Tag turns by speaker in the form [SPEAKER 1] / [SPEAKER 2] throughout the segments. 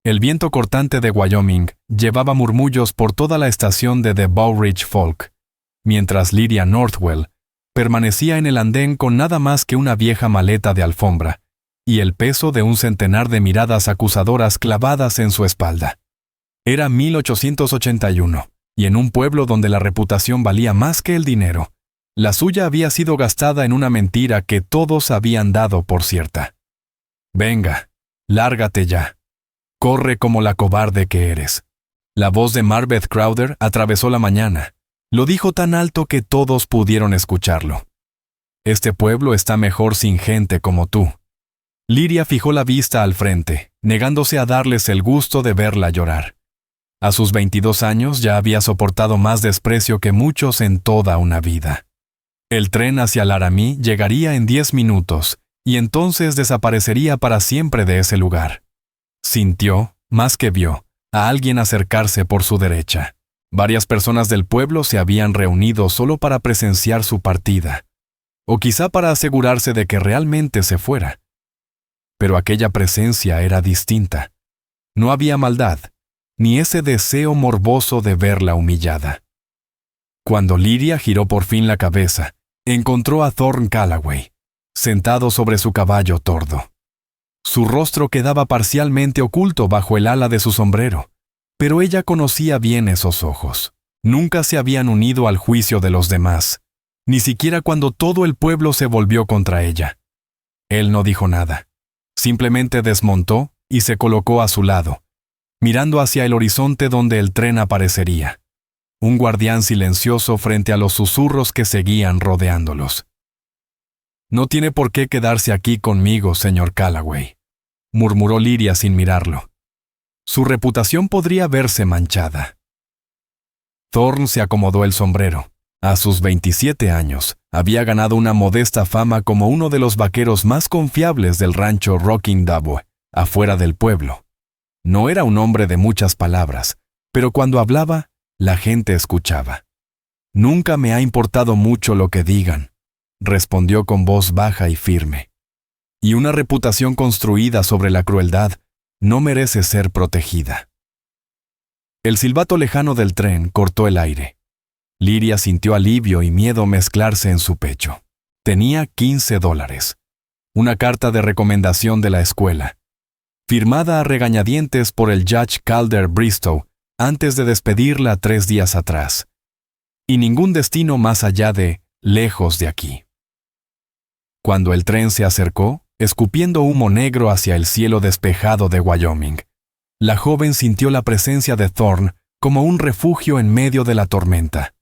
[SPEAKER 1] El viento cortante de Wyoming llevaba murmullos por toda la estación de The Bowridge Folk, mientras Lydia Northwell permanecía en el andén con nada más que una vieja maleta de alfombra y el peso de un centenar de miradas acusadoras clavadas en su espalda. Era 1881, y en un pueblo donde la reputación valía más que el dinero, la suya había sido gastada en una mentira que todos habían dado por cierta. «Venga, lárgate ya. Corre como la cobarde que eres». La voz de Marbeth Crowther atravesó la mañana. Lo dijo tan alto que todos pudieron escucharlo. «Este pueblo está mejor sin gente como tú». Lydia fijó la vista al frente, negándose a darles el gusto de verla llorar. A sus 22 años ya había soportado más desprecio que muchos en toda una vida. El tren hacia Laramie llegaría en 10 minutos, y entonces desaparecería para siempre de ese lugar. Sintió, más que vio, a alguien acercarse por su derecha. Varias personas del pueblo se habían reunido solo para presenciar su partida, o quizá para asegurarse de que realmente se fuera. Pero aquella presencia era distinta. No había maldad, ni ese deseo morboso de verla humillada. Cuando Lydia giró por fin la cabeza, encontró a Thorne Callaway, sentado sobre su caballo tordo. Su rostro quedaba parcialmente oculto bajo el ala de su sombrero, pero ella conocía bien esos ojos. Nunca se habían unido al juicio de los demás, ni siquiera cuando todo el pueblo se volvió contra ella. Él no dijo nada. Simplemente desmontó y se colocó a su lado, mirando hacia el horizonte donde el tren aparecería. Un guardián silencioso frente a los susurros que seguían rodeándolos. «No tiene por qué quedarse aquí conmigo, señor Callaway», murmuró Lydia sin mirarlo. Su reputación podría verse manchada. Thorne se acomodó el sombrero. A sus 27 años, había ganado una modesta fama como uno de los vaqueros más confiables del rancho Rocking Dove, afuera del pueblo. No era un hombre de muchas palabras, pero cuando hablaba, la gente escuchaba. «Nunca me ha importado mucho lo que digan», respondió con voz baja y firme. «Y una reputación construida sobre la crueldad no merece ser protegida». El silbato lejano del tren cortó el aire. Lydia sintió alivio y miedo mezclarse en su pecho. Tenía $15. Una carta de recomendación de la escuela, firmada a regañadientes por el Judge Calder Bristow antes de despedirla 3 días atrás. Y ningún destino más allá de lejos de aquí. Cuando el tren se acercó, escupiendo humo negro hacia el cielo despejado de Wyoming, la joven sintió la presencia de Thorne como un refugio en medio de la tormenta.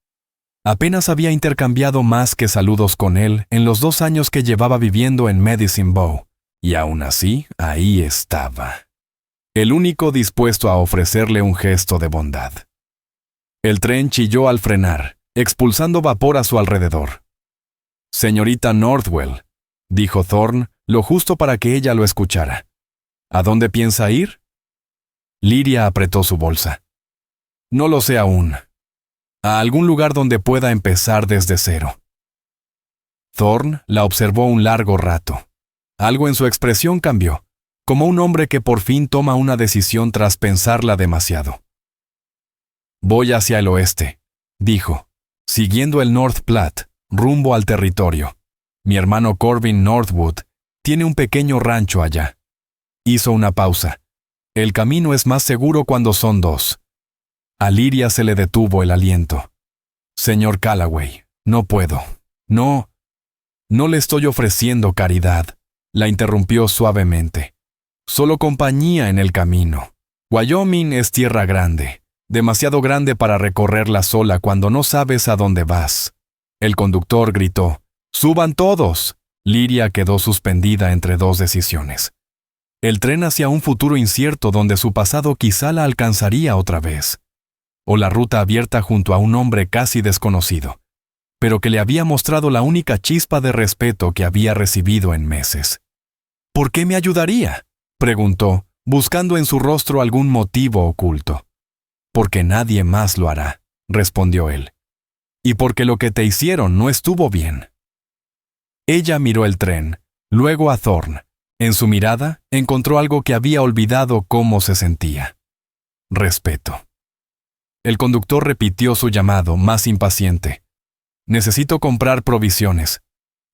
[SPEAKER 1] Apenas había intercambiado más que saludos con él en los 2 años que llevaba viviendo en Medicine Bow, y aún así, ahí estaba. El único dispuesto a ofrecerle un gesto de bondad. El tren chilló al frenar, expulsando vapor a su alrededor. «Señorita Northwell», dijo Thorne, lo justo para que ella lo escuchara. «¿A dónde piensa ir?» Lydia apretó su bolsa. «No lo sé aún. A algún lugar donde pueda empezar desde cero». Thorne la observó un largo rato. Algo en su expresión cambió, como un hombre que por fin toma una decisión tras pensarla demasiado. «Voy hacia el oeste», dijo, siguiendo el North Platte, rumbo al territorio. «Mi hermano Corbin Northwood tiene un pequeño rancho allá». Hizo una pausa. «El camino es más seguro cuando son 2». A Lydia se le detuvo el aliento. «Señor Callaway, no puedo. No le estoy ofreciendo caridad», la interrumpió suavemente. «Solo compañía en el camino. Wyoming es tierra grande, demasiado grande para recorrerla sola cuando no sabes a dónde vas». El conductor gritó: «¡Suban todos!». Lydia quedó suspendida entre 2 decisiones. El tren hacia un futuro incierto donde su pasado quizá la alcanzaría otra vez. O la ruta abierta junto a un hombre casi desconocido, pero que le había mostrado la única chispa de respeto que había recibido en meses. «¿Por qué me ayudaría?», preguntó, buscando en su rostro algún motivo oculto. «Porque nadie más lo hará», respondió él. «Y porque lo que te hicieron no estuvo bien». Ella miró el tren, luego a Thorne, En su mirada encontró algo que había olvidado cómo se sentía: respeto. El conductor repitió su llamado, más impaciente. «Necesito comprar provisiones»,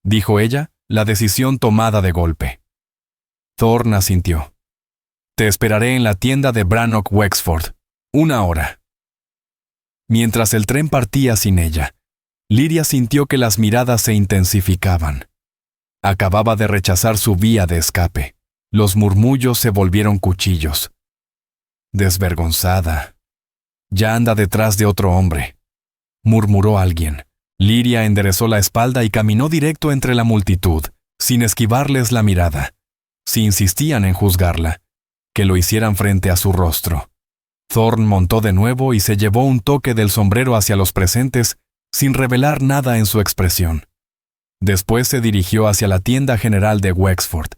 [SPEAKER 1] dijo ella, la decisión tomada de golpe. Thorne asintió. «Te esperaré en la tienda de Brannock Wexford. 1 hora». Mientras el tren partía sin ella, Lyria sintió que las miradas se intensificaban. Acababa de rechazar su vía de escape. Los murmullos se volvieron cuchillos. «Desvergonzada. Ya anda detrás de otro hombre», murmuró alguien. Lyria enderezó la espalda y caminó directo entre la multitud, sin esquivarles la mirada. Si insistían en juzgarla, que lo hicieran frente a su rostro. Thorne montó de nuevo y se llevó un toque del sombrero hacia los presentes, sin revelar nada en su expresión. Después se dirigió hacia la tienda general de Wexford,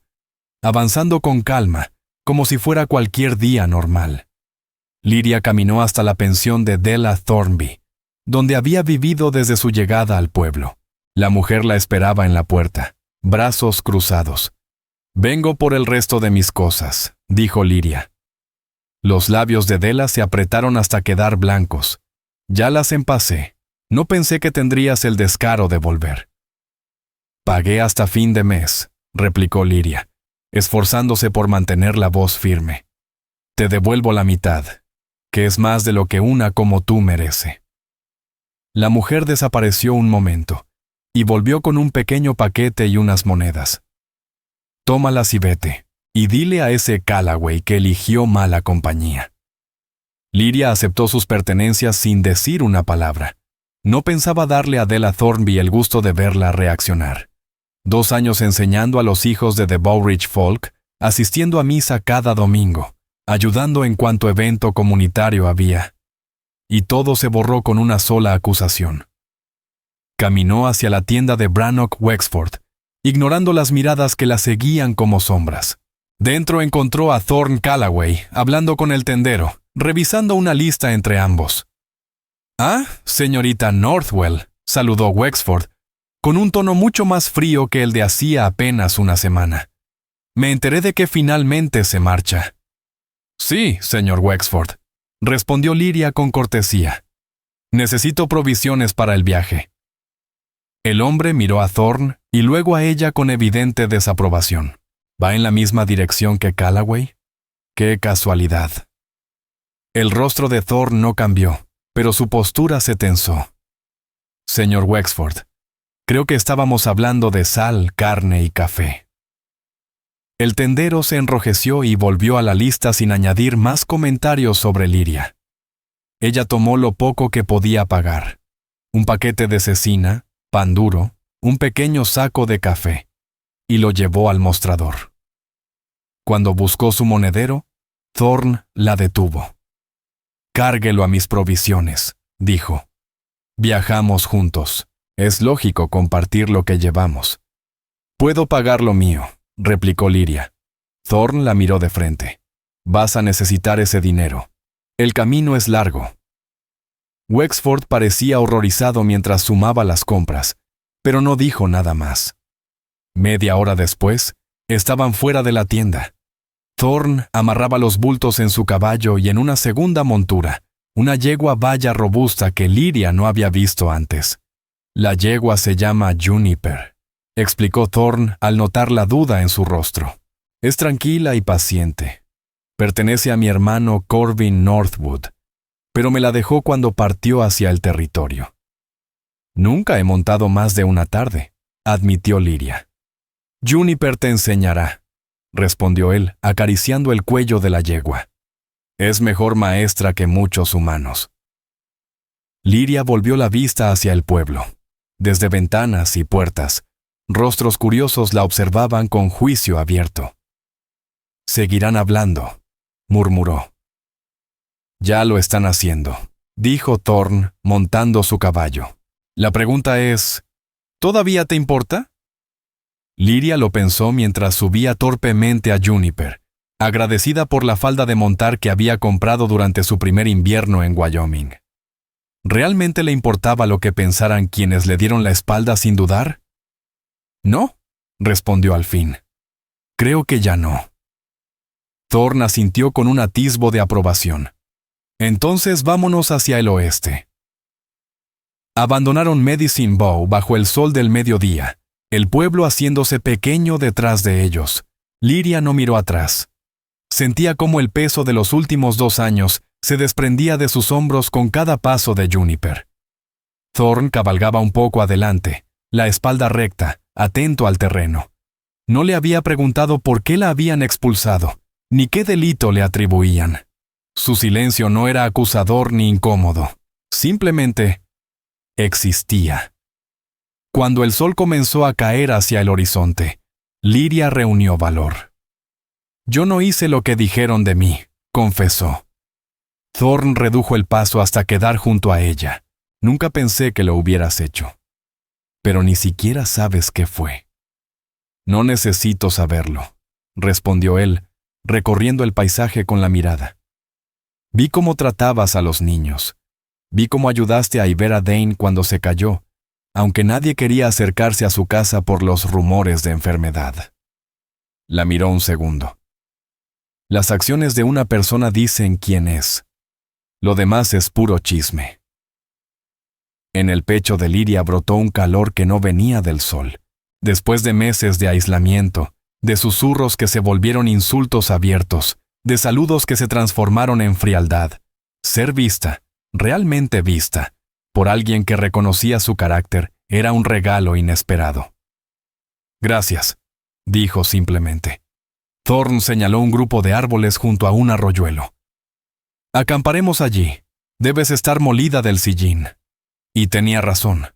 [SPEAKER 1] avanzando con calma, como si fuera cualquier día normal. Lyria caminó hasta la pensión de Della Thornby, donde había vivido desde su llegada al pueblo. La mujer la esperaba en la puerta, brazos cruzados. «Vengo por el resto de mis cosas», dijo Lyria. Los labios de Della se apretaron hasta quedar blancos. «Ya las empacé. No pensé que tendrías el descaro de volver». «Pagué hasta fin de mes», replicó Lyria, esforzándose por mantener la voz firme. «Te devuelvo la mitad, que es más de lo que una como tú merece». La mujer desapareció un momento, y volvió con un pequeño paquete y unas monedas. «Tómalas y vete, y dile a ese Callaway que eligió mala compañía». Lyria aceptó sus pertenencias sin decir una palabra. No pensaba darle a Della Thornby el gusto de verla reaccionar. 2 años enseñando a los hijos de The Bowridge Folk, asistiendo a misa cada domingo, ayudando en cuanto evento comunitario había. Y todo se borró con una sola acusación. Caminó hacia la tienda de Brannock Wexford, ignorando las miradas que la seguían como sombras. Dentro encontró a Thorne Callaway, hablando con el tendero, revisando una lista entre ambos. «Ah, señorita Northwell», saludó Wexford, con un tono mucho más frío que el de hacía apenas una semana. «Me enteré de que finalmente se marcha». «Sí, señor Wexford», respondió Lyria con cortesía. «Necesito provisiones para el viaje». El hombre miró a Thorne y luego a ella con evidente desaprobación. ¿Va en la misma dirección que Callaway? ¡Qué casualidad! El rostro de Thorne no cambió, pero su postura se tensó. «Señor Wexford, creo que estábamos hablando de sal, carne y café». El tendero se enrojeció y volvió a la lista sin añadir más comentarios sobre Lyria. Ella tomó lo poco que podía pagar: un paquete de cecina, pan duro, un pequeño saco de café, y lo llevó al mostrador. Cuando buscó su monedero, Thorne la detuvo. «Cárguelo a mis provisiones», dijo. «Viajamos juntos. Es lógico compartir lo que llevamos». «Puedo pagar lo mío», replicó Lyria. Thorne la miró de frente. «Vas a necesitar ese dinero. El camino es largo». Wexford parecía horrorizado mientras sumaba las compras, pero no dijo nada más. Media hora después, estaban fuera de la tienda. Thorne amarraba los bultos en su caballo y en una segunda montura, una yegua valla robusta que Lyria no había visto antes. «La yegua se llama Juniper», explicó Thorne al notar la duda en su rostro. «Es tranquila y paciente. Pertenece a mi hermano Corbin Northwood, pero me la dejó cuando partió hacia el territorio». «Nunca he montado más de una tarde», admitió Lyria. «Juniper te enseñará», respondió él, acariciando el cuello de la yegua. «Es mejor maestra que muchos humanos». Lyria volvió la vista hacia el pueblo. Desde ventanas y puertas, rostros curiosos la observaban con juicio abierto. «Seguirán hablando», murmuró. «Ya lo están haciendo», dijo Thorne, montando su caballo. «La pregunta es, ¿todavía te importa?» Lyria lo pensó mientras subía torpemente a Juniper, agradecida por la falda de montar que había comprado durante su primer invierno en Wyoming. ¿Realmente le importaba lo que pensaran quienes le dieron la espalda sin dudar? «No», respondió al fin. Creo que ya no. Thorne asintió con un atisbo de aprobación. Entonces vámonos hacia el oeste. Abandonaron Medicine Bow bajo el sol del mediodía, el pueblo haciéndose pequeño detrás de ellos. Lyria no miró atrás. Sentía cómo el peso de los últimos 2 años se desprendía de sus hombros con cada paso de Juniper. Thorne cabalgaba un poco adelante, la espalda recta, atento al terreno. No le había preguntado por qué la habían expulsado, ni qué delito le atribuían. Su silencio no era acusador ni incómodo. Simplemente existía. Cuando el sol comenzó a caer hacia el horizonte, Lyria reunió valor. «Yo no hice lo que dijeron de mí», confesó. Thorne redujo el paso hasta quedar junto a ella. «Nunca pensé que lo hubieras hecho. Pero ni siquiera sabes qué fue». «No necesito saberlo», respondió él, recorriendo el paisaje con la mirada. «Vi cómo tratabas a los niños. Vi cómo ayudaste a Ivera Dane cuando se cayó, aunque nadie quería acercarse a su casa por los rumores de enfermedad». La miró un segundo. «Las acciones de una persona dicen quién es. Lo demás es puro chisme». En el pecho de Lyria brotó un calor que no venía del sol. Después de meses de aislamiento, de susurros que se volvieron insultos abiertos, de saludos que se transformaron en frialdad, ser vista, realmente vista, por alguien que reconocía su carácter, era un regalo inesperado. «Gracias», dijo simplemente. Thorne señaló un grupo de árboles junto a un arroyuelo. «Acamparemos allí. Debes estar molida del sillín». Y tenía razón.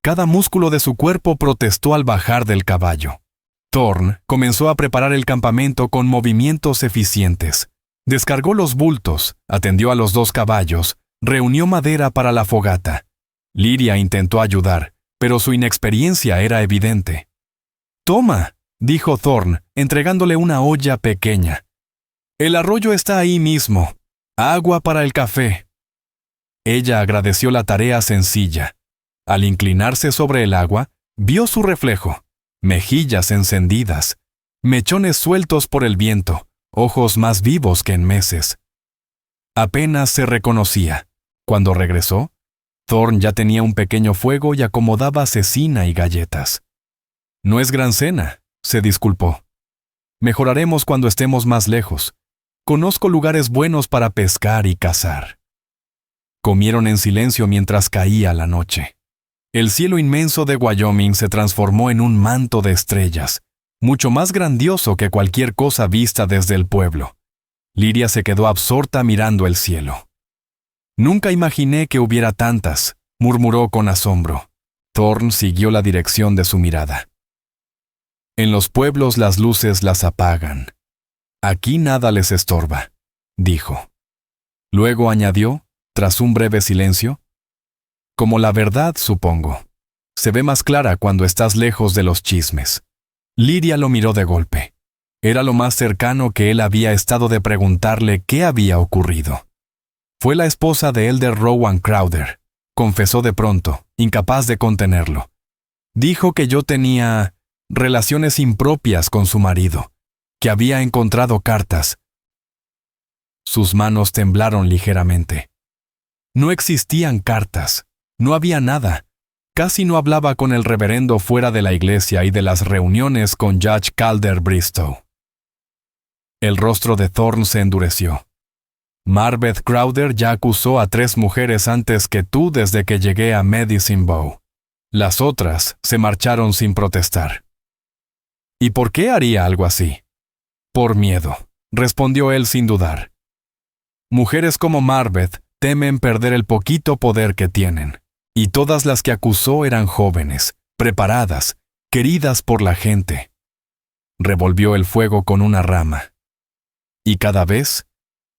[SPEAKER 1] Cada músculo de su cuerpo protestó al bajar del caballo. Thorne comenzó a preparar el campamento con movimientos eficientes. Descargó los bultos, atendió a los 2 caballos, reunió madera para la fogata. Lyria intentó ayudar, pero su inexperiencia era evidente. «Toma», dijo Thorne, entregándole una olla pequeña. «El arroyo está ahí mismo. Agua para el café». Ella agradeció la tarea sencilla. Al inclinarse sobre el agua, vio su reflejo, mejillas encendidas, mechones sueltos por el viento, ojos más vivos que en meses. Apenas se reconocía. Cuando regresó, Thorne ya tenía un pequeño fuego y acomodaba cecina y galletas. «No es gran cena», se disculpó. «Mejoraremos cuando estemos más lejos. Conozco lugares buenos para pescar y cazar». Comieron en silencio mientras caía la noche. El cielo inmenso de Wyoming se transformó en un manto de estrellas, mucho más grandioso que cualquier cosa vista desde el pueblo. Lyria se quedó absorta mirando el cielo. «Nunca imaginé que hubiera tantas», murmuró con asombro. Thorne siguió la dirección de su mirada. «En los pueblos las luces las apagan. Aquí nada les estorba», dijo. Luego añadió, tras un breve silencio, «Como la verdad, supongo. Se ve más clara cuando estás lejos de los chismes». Lyria lo miró de golpe. Era lo más cercano que él había estado de preguntarle qué había ocurrido. «Fue la esposa de Elder Rowan Crowder», confesó de pronto, incapaz de contenerlo. «Dijo que yo tenía relaciones impropias con su marido, que había encontrado cartas». Sus manos temblaron ligeramente. No existían cartas, no había nada. Casi no hablaba con el reverendo fuera de la iglesia y de las reuniones con Judge Calder Bristow. El rostro de Thorne se endureció. «Marbeth Crowder ya acusó a 3 mujeres antes que tú desde que llegué a Medicine Bow. Las otras se marcharon sin protestar». «¿Y por qué haría algo así?» «Por miedo», respondió él sin dudar. «Mujeres como Marbeth temen perder el poquito poder que tienen, y todas las que acusó eran jóvenes, preparadas, queridas por la gente». Revolvió el fuego con una rama. Y cada vez,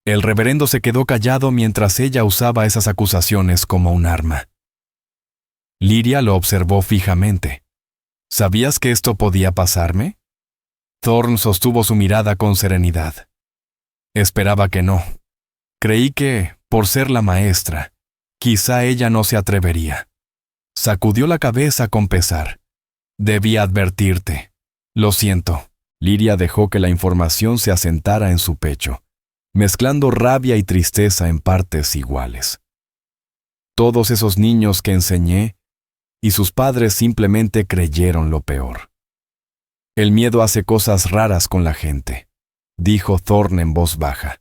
[SPEAKER 1] el reverendo se quedó callado mientras ella usaba esas acusaciones como un arma. Lyria lo observó fijamente. «¿Sabías que esto podía pasarme?» Thorne sostuvo su mirada con serenidad. «Esperaba que no. Creí que, por ser la maestra, quizá ella no se atrevería». Sacudió la cabeza con pesar. «Debí advertirte. Lo siento. Lyria dejó que la información se asentara en su pecho, mezclando rabia y tristeza en partes iguales. Todos esos niños que enseñé, y sus padres simplemente creyeron lo peor. El miedo hace cosas raras con la gente, dijo Thorne en voz baja.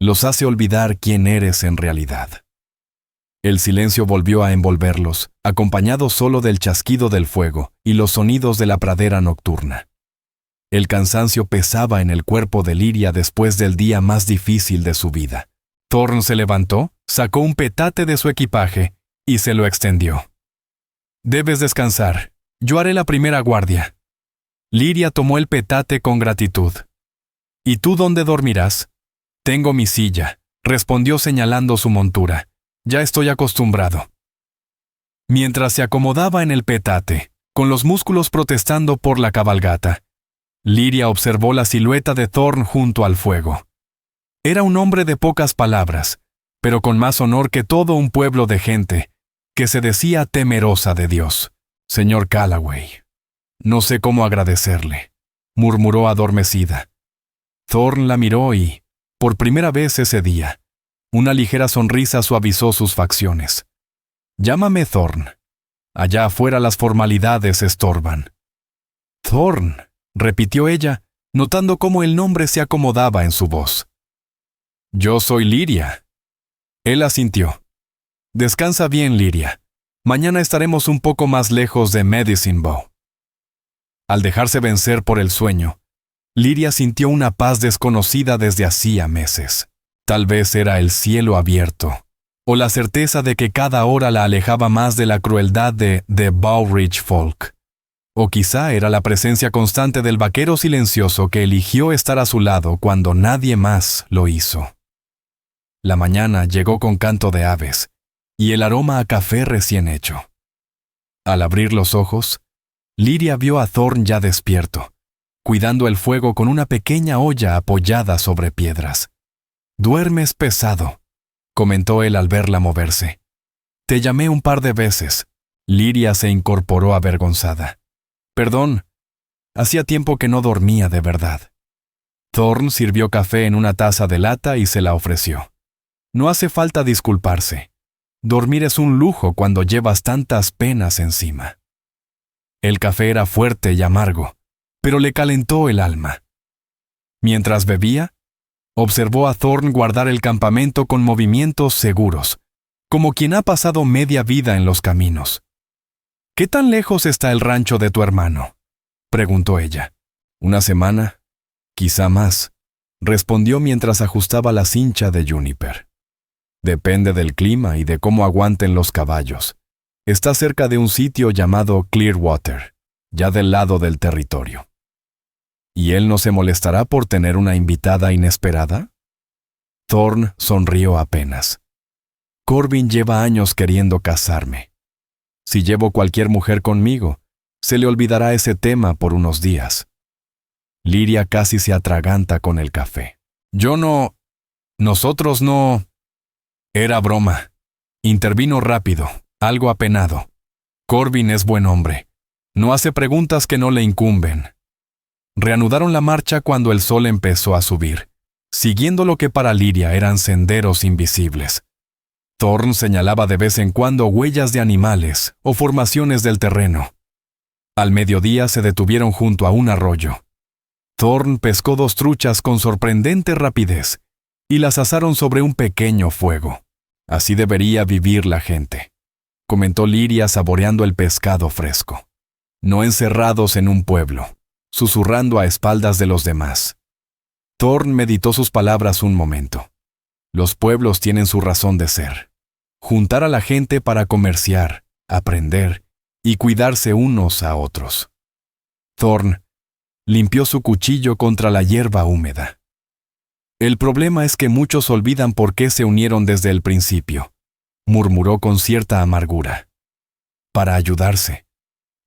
[SPEAKER 1] Los hace olvidar quién eres en realidad. El silencio volvió a envolverlos, acompañado solo del chasquido del fuego y los sonidos de la pradera nocturna. El cansancio pesaba en el cuerpo de Lyria después del día más difícil de su vida. Thorne se levantó, sacó un petate de su equipaje y se lo extendió. «Debes descansar. Yo haré la primera guardia». Lyria tomó el petate con gratitud. «¿Y tú dónde dormirás?» «Tengo mi silla», respondió señalando su montura. «Ya estoy acostumbrado». Mientras se acomodaba en el petate, con los músculos protestando por la cabalgata, Lyria observó la silueta de Thorne junto al fuego. Era un hombre de pocas palabras, pero con más honor que todo un pueblo de gente que se decía temerosa de Dios. «Señor Calloway, no sé cómo agradecerle», murmuró adormecida. Thorne la miró y, por primera vez ese día, una ligera sonrisa suavizó sus facciones. «Llámame Thorne. Allá afuera las formalidades estorban». «Thorne», repitió ella, notando cómo el nombre se acomodaba en su voz. «Yo soy Lyria». Él asintió. «Descansa bien, Lyria. Mañana estaremos un poco más lejos de Medicine Bow». Al dejarse vencer por el sueño, Lyria sintió una paz desconocida desde hacía meses. Tal vez era el cielo abierto, o la certeza de que cada hora la alejaba más de la crueldad de The Bowridge Folk. O quizá era la presencia constante del vaquero silencioso que eligió estar a su lado cuando nadie más lo hizo. La mañana llegó con canto de aves y el aroma a café recién hecho. Al abrir los ojos, Lyria vio a Thorne ya despierto, cuidando el fuego con una pequeña olla apoyada sobre piedras. «Duermes pesado», comentó él al verla moverse. «Te llamé un par de veces». Lyria se incorporó avergonzada. «Perdón, hacía tiempo que no dormía de verdad». Thorne sirvió café en una taza de lata y se la ofreció. «No hace falta disculparse. Dormir es un lujo cuando llevas tantas penas encima». El café era fuerte y amargo, pero le calentó el alma. Mientras bebía, observó a Thorne guardar el campamento con movimientos seguros, como quien ha pasado media vida en los caminos. «¿Qué tan lejos está el rancho de tu hermano?», preguntó ella. «Una semana, quizá más», respondió mientras ajustaba la cincha de Juniper. «Depende del clima y de cómo aguanten los caballos. Está cerca de un sitio llamado Clearwater, ya del lado del territorio». «¿Y él no se molestará por tener una invitada inesperada?». Thorne sonrió apenas. «Corbin lleva años queriendo casarme. Si llevo cualquier mujer conmigo, se le olvidará ese tema por unos días». Lyria casi se atraganta con el café. Nosotros no... Era broma. Intervino rápido, algo apenado. «Corbin es buen hombre. No hace preguntas que no le incumben». Reanudaron la marcha cuando el sol empezó a subir, siguiendo lo que para Lyria eran senderos invisibles. Thorne señalaba de vez en cuando huellas de animales o formaciones del terreno. Al mediodía se detuvieron junto a un arroyo. Thorne pescó 2 truchas con sorprendente rapidez y las asaron sobre un pequeño fuego. «Así debería vivir la gente», comentó Lyria saboreando el pescado fresco. «No encerrados en un pueblo, susurrando a espaldas de los demás». Thorne meditó sus palabras un momento. Los pueblos tienen su razón de ser. Juntar a la gente para comerciar, aprender y cuidarse unos a otros. Thorne limpió su cuchillo contra la hierba húmeda. «El problema es que muchos olvidan por qué se unieron desde el principio», murmuró con cierta amargura. «Para ayudarse»,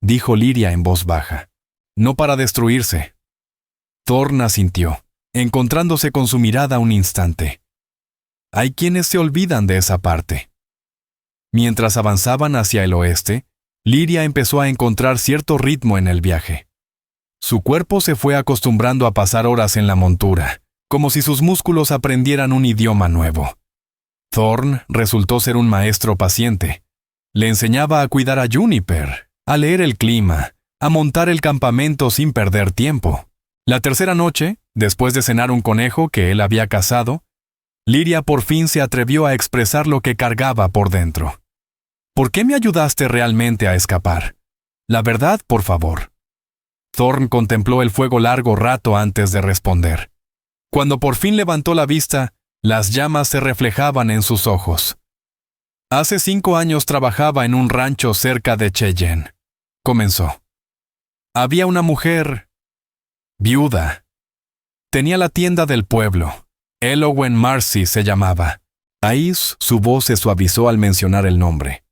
[SPEAKER 1] dijo Lyria en voz baja. «No para destruirse». Thorne asintió, encontrándose con su mirada un instante. «Hay quienes se olvidan de esa parte». Mientras avanzaban hacia el oeste, Lyria empezó a encontrar cierto ritmo en el viaje. Su cuerpo se fue acostumbrando a pasar horas en la montura, como si sus músculos aprendieran un idioma nuevo. Thorn resultó ser un maestro paciente. Le enseñaba a cuidar a Juniper, a leer el clima, a montar el campamento sin perder tiempo. La tercera noche, después de cenar un conejo que él había cazado, Lyria por fin se atrevió a expresar lo que cargaba por dentro. ¿Por qué me ayudaste realmente a escapar? La verdad, por favor. Thorn contempló el fuego largo rato antes de responder. Cuando por fin levantó la vista, las llamas se reflejaban en sus ojos. Hace 5 años trabajaba en un rancho cerca de Cheyenne. Comenzó. Había una mujer viuda. Tenía la tienda del pueblo. Elowen Marcy se llamaba. Ahí su voz se suavizó al mencionar el nombre.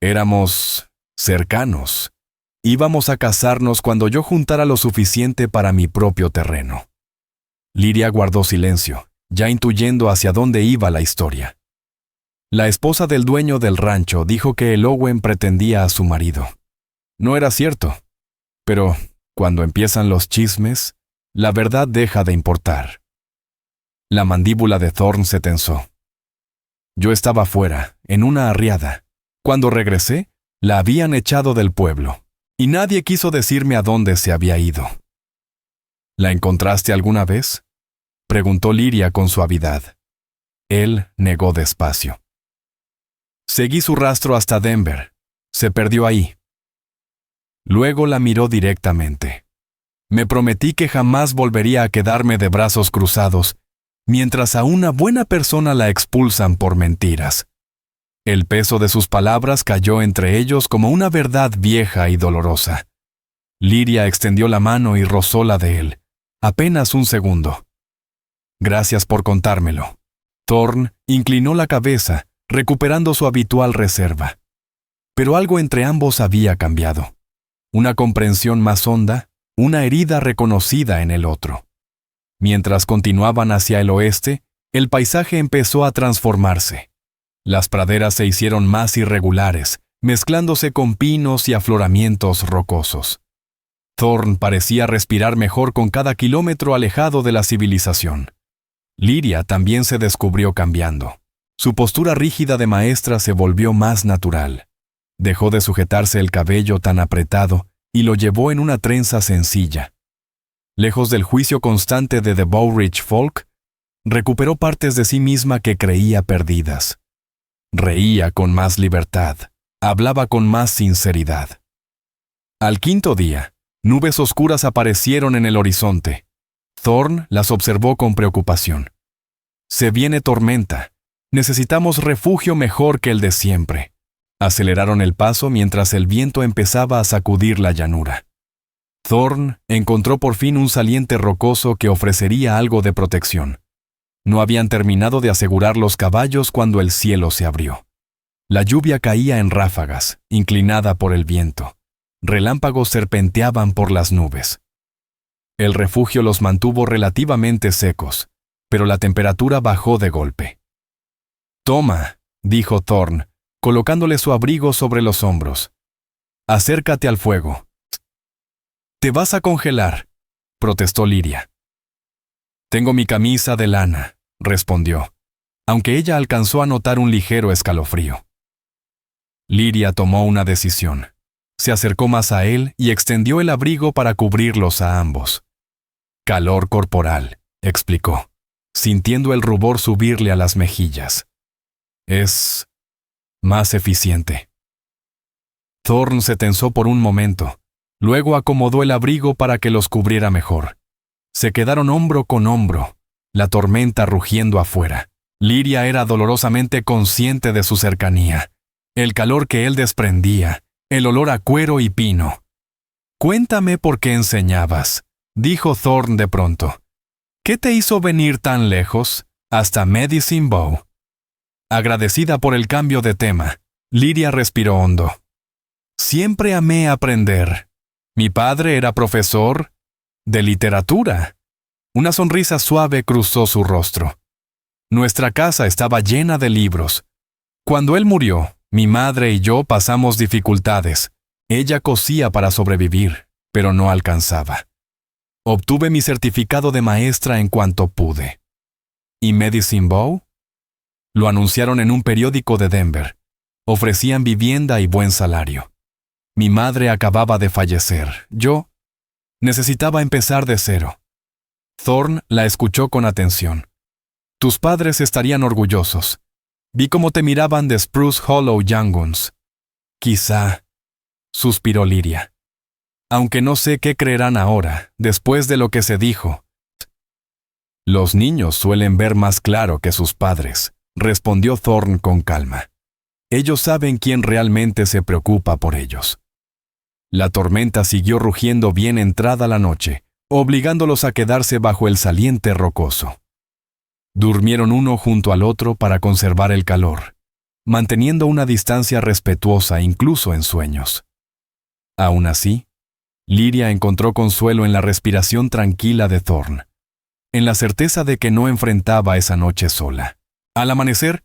[SPEAKER 1] Éramos cercanos. Íbamos a casarnos cuando yo juntara lo suficiente para mi propio terreno. Lyria guardó silencio, ya intuyendo hacia dónde iba la historia. La esposa del dueño del rancho dijo que Elowen pretendía a su marido. No era cierto, pero cuando empiezan los chismes, la verdad deja de importar. La mandíbula de Thorn se tensó. Yo estaba fuera, en una arriada. Cuando regresé, la habían echado del pueblo, y nadie quiso decirme a dónde se había ido. ¿La encontraste alguna vez?, preguntó Lyria con suavidad. Él negó despacio. Seguí su rastro hasta Denver. Se perdió ahí. Luego la miró directamente. Me prometí que jamás volvería a quedarme de brazos cruzados, mientras a una buena persona la expulsan por mentiras. El peso de sus palabras cayó entre ellos como una verdad vieja y dolorosa. Lyria extendió la mano y rozó la de él. Apenas un segundo. Gracias por contármelo. Thorn inclinó la cabeza, recuperando su habitual reserva. Pero algo entre ambos había cambiado. Una comprensión más honda, una herida reconocida en el otro. Mientras continuaban hacia el oeste, el paisaje empezó a transformarse. Las praderas se hicieron más irregulares, mezclándose con pinos y afloramientos rocosos. Thorn parecía respirar mejor con cada kilómetro alejado de la civilización. Lyria también se descubrió cambiando. Su postura rígida de maestra se volvió más natural. Dejó de sujetarse el cabello tan apretado y lo llevó en una trenza sencilla. Lejos del juicio constante de The Bowridge Folk, recuperó partes de sí misma que creía perdidas. Reía con más libertad, hablaba con más sinceridad. Al quinto día, nubes oscuras aparecieron en el horizonte. Thorn las observó con preocupación. Se viene tormenta. Necesitamos refugio mejor que el de siempre. Aceleraron el paso mientras el viento empezaba a sacudir la llanura. Thorn encontró por fin un saliente rocoso que ofrecería algo de protección. No habían terminado de asegurar los caballos cuando el cielo se abrió. La lluvia caía en ráfagas, inclinada por el viento. Relámpagos serpenteaban por las nubes. El refugio los mantuvo relativamente secos, pero la temperatura bajó de golpe. «Toma», dijo Thorn, colocándole su abrigo sobre los hombros. «Acércate al fuego». «Te vas a congelar», protestó Lyria. «Tengo mi camisa de lana», respondió, aunque ella alcanzó a notar un ligero escalofrío. Lyria tomó una decisión. Se acercó más a él y extendió el abrigo para cubrirlos a ambos. «Calor corporal», explicó, sintiendo el rubor subirle a las mejillas. «Es más eficiente». Thorn se tensó por un momento, luego acomodó el abrigo para que los cubriera mejor. Se quedaron hombro con hombro, la tormenta rugiendo afuera. Lyria era dolorosamente consciente de su cercanía, el calor que él desprendía, el olor a cuero y pino. «Cuéntame por qué enseñabas», dijo Thorn de pronto. «¿Qué te hizo venir tan lejos, hasta Medicine Bow?» Agradecida por el cambio de tema, Lyria respiró hondo. «Siempre amé aprender. Mi padre era profesor de literatura». Una sonrisa suave cruzó su rostro. «Nuestra casa estaba llena de libros. Cuando él murió, mi madre y yo pasamos dificultades. Ella cosía para sobrevivir, pero no alcanzaba. Obtuve mi certificado de maestra en cuanto pude. ¿Y Medicine Bow? Lo anunciaron en un periódico de Denver. Ofrecían vivienda y buen salario. Mi madre acababa de fallecer. Yo necesitaba empezar de cero. Thorne la escuchó con atención. Tus padres estarían orgullosos. Vi cómo te miraban de Spruce Hollow Young Guns. Quizá, suspiró Lyria. Aunque no sé qué creerán ahora, después de lo que se dijo. Los niños suelen ver más claro que sus padres, respondió Thorne con calma. Ellos saben quién realmente se preocupa por ellos. La tormenta siguió rugiendo bien entrada la noche, obligándolos a quedarse bajo el saliente rocoso. Durmieron uno junto al otro para conservar el calor, manteniendo una distancia respetuosa incluso en sueños. Aún así, Lyria encontró consuelo en la respiración tranquila de Thorne, en la certeza de que no enfrentaba esa noche sola. Al amanecer,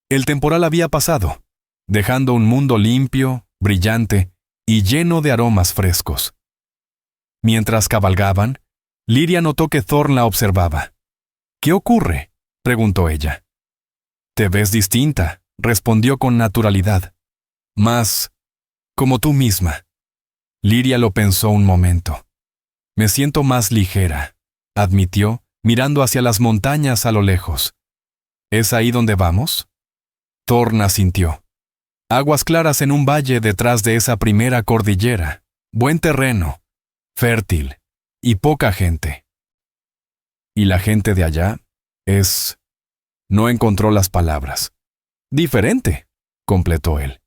[SPEAKER 1] el temporal había pasado, dejando un mundo limpio, brillante y lleno de aromas frescos. Mientras cabalgaban, Lyria notó que Thorne la observaba. «¿Qué ocurre?», preguntó ella. «Te ves distinta», respondió con naturalidad. «Más como tú misma». Lyria lo pensó un momento. «Me siento más ligera», admitió, mirando hacia las montañas a lo lejos. «¿Es ahí donde vamos?». Thorne asintió. «Aguas claras en un valle detrás de esa primera cordillera. Buen terreno, fértil y poca gente». «¿Y la gente de allá? Es...». No encontró las palabras. «Diferente», completó él.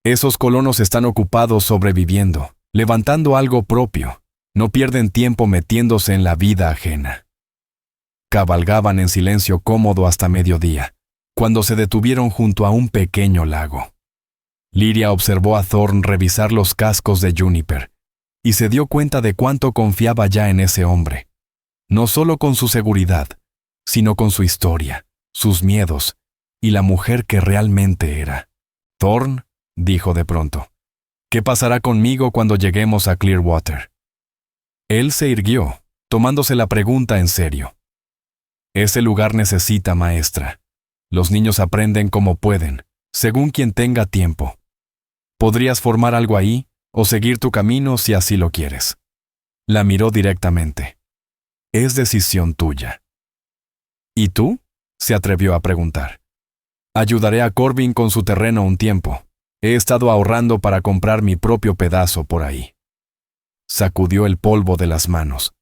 [SPEAKER 1] «Esos colonos están ocupados sobreviviendo, levantando algo propio. No pierden tiempo metiéndose en la vida ajena». Cabalgaban en silencio cómodo hasta mediodía, cuando se detuvieron junto a un pequeño lago. Lyria observó a Thorne revisar los cascos de Juniper, y se dio cuenta de cuánto confiaba ya en ese hombre, no solo con su seguridad, sino con su historia, sus miedos, y la mujer que realmente era. «Thorne», dijo de pronto, «¿qué pasará conmigo cuando lleguemos a Clearwater?». Él se irguió, tomándose la pregunta en serio. «Ese lugar necesita maestra. Los niños aprenden como pueden, según quien tenga tiempo. Podrías formar algo ahí, o seguir tu camino si así lo quieres». La miró directamente. «Es decisión tuya». «¿Y tú?», se atrevió a preguntar. «Ayudaré a Corbin con su terreno un tiempo. He estado ahorrando para comprar mi propio pedazo por ahí». Sacudió el polvo de las manos.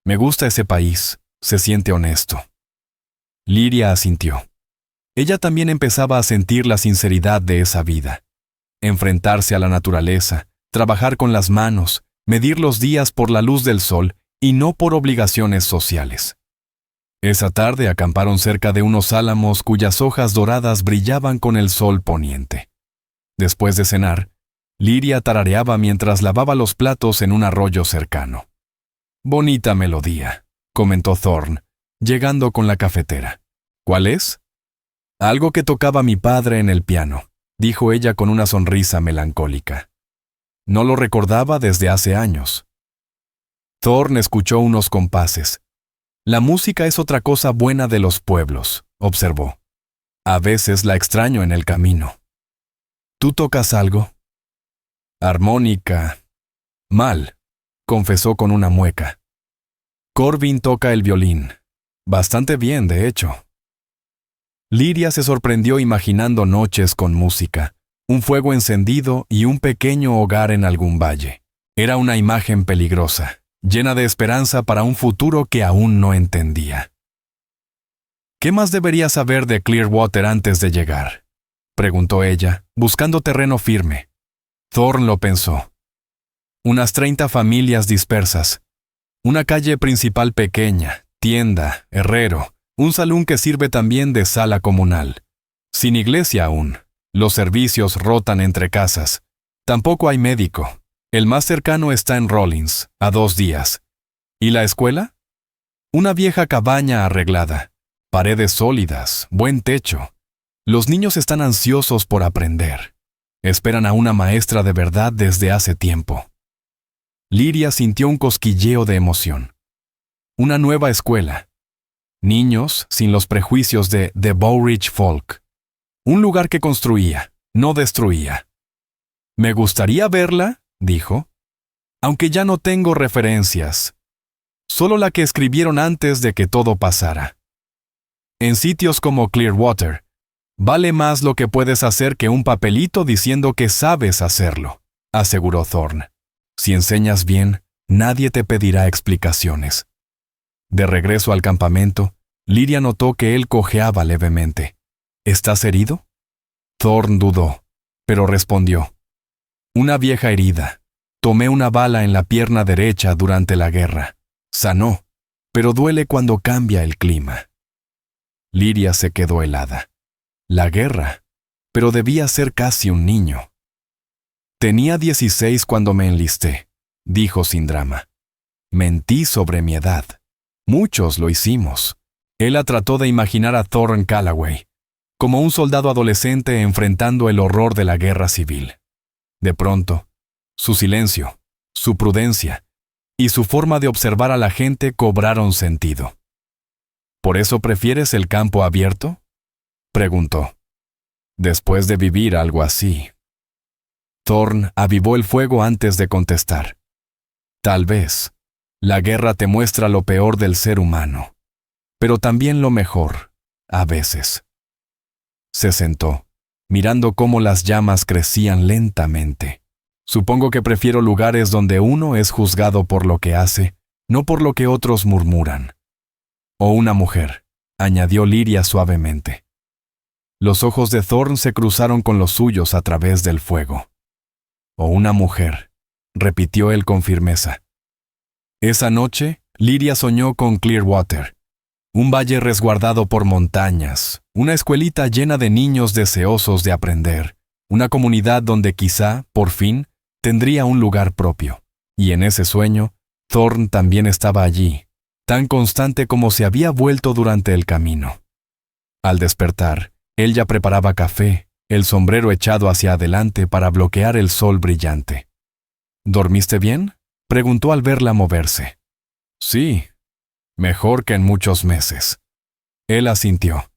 [SPEAKER 1] «Me gusta ese país, se siente honesto». Lyria asintió. Ella también empezaba a sentir la sinceridad de esa vida. Enfrentarse a la naturaleza, trabajar con las manos, medir los días por la luz del sol y no por obligaciones sociales. Esa tarde acamparon cerca de unos álamos cuyas hojas doradas brillaban con el sol poniente. Después de cenar, Lyria tarareaba mientras lavaba los platos en un arroyo cercano. «Bonita melodía», comentó Thorne, llegando con la cafetera. «¿Cuál es?». «Algo que tocaba mi padre en el piano», dijo ella con una sonrisa melancólica. No lo recordaba desde hace años. Thorne escuchó unos compases. «La música es otra cosa buena de los pueblos», observó. «A veces la extraño en el camino». «¿Tú tocas algo?». «Armónica». «Mal», confesó con una mueca. «Corbin toca el violín. Bastante bien, de hecho». Lyria se sorprendió imaginando noches con música, un fuego encendido y un pequeño hogar en algún valle. Era una imagen peligrosa, llena de esperanza para un futuro que aún no entendía. «¿Qué más debería saber de Clearwater antes de llegar?», preguntó ella, buscando terreno firme. Thorne lo pensó. Unas 30 familias dispersas, una calle principal pequeña, tienda, herrero, un salón que sirve también de sala comunal. Sin iglesia aún, los servicios rotan entre casas. Tampoco hay médico. El más cercano está en Rollins, a 2 días. ¿Y la escuela? Una vieja cabaña arreglada, paredes sólidas, buen techo. Los niños están ansiosos por aprender. Esperan a una maestra de verdad desde hace tiempo». Lyria sintió un cosquilleo de emoción. Una nueva escuela. Niños sin los prejuicios de The Bowridge Folk. Un lugar que construía, no destruía. «Me gustaría verla», dijo, «aunque ya no tengo referencias. Solo la que escribieron antes de que todo pasara. En sitios como Clearwater, vale más lo que puedes hacer que un papelito diciendo que sabes hacerlo», aseguró Thorne. «Si enseñas bien, nadie te pedirá explicaciones». De regreso al campamento, Lyria notó que él cojeaba levemente. «¿Estás herido?» Thorne dudó, pero respondió. «Una vieja herida. Tomé una bala en la pierna derecha durante la guerra. Sanó, pero duele cuando cambia el clima». Lyria se quedó helada. La guerra, pero debía ser casi un niño. «Tenía 16 cuando me enlisté», dijo sin drama. «Mentí sobre mi edad. Muchos lo hicimos». Ella trató de imaginar a Thorne Callaway, como un soldado adolescente enfrentando el horror de la guerra civil. De pronto, su silencio, su prudencia y su forma de observar a la gente cobraron sentido. «¿Por eso prefieres el campo abierto?», preguntó. «Después de vivir algo así». Thorne avivó el fuego antes de contestar. «Tal vez. La guerra te muestra lo peor del ser humano, pero también lo mejor, a veces». Se sentó, mirando cómo las llamas crecían lentamente. «Supongo que prefiero lugares donde uno es juzgado por lo que hace, no por lo que otros murmuran». «O una mujer», añadió Lyria suavemente. Los ojos de Thorne se cruzaron con los suyos a través del fuego. «O una mujer», repitió él con firmeza. Esa noche, Lyria soñó con Clearwater, un valle resguardado por montañas, una escuelita llena de niños deseosos de aprender, una comunidad donde quizá, por fin, tendría un lugar propio. Y en ese sueño, Thorne también estaba allí, tan constante como se había vuelto durante el camino. Al despertar, él ya preparaba café, el sombrero echado hacia adelante para bloquear el sol brillante. «¿Dormiste bien?», preguntó al verla moverse. «Sí, mejor que en muchos meses». Él asintió.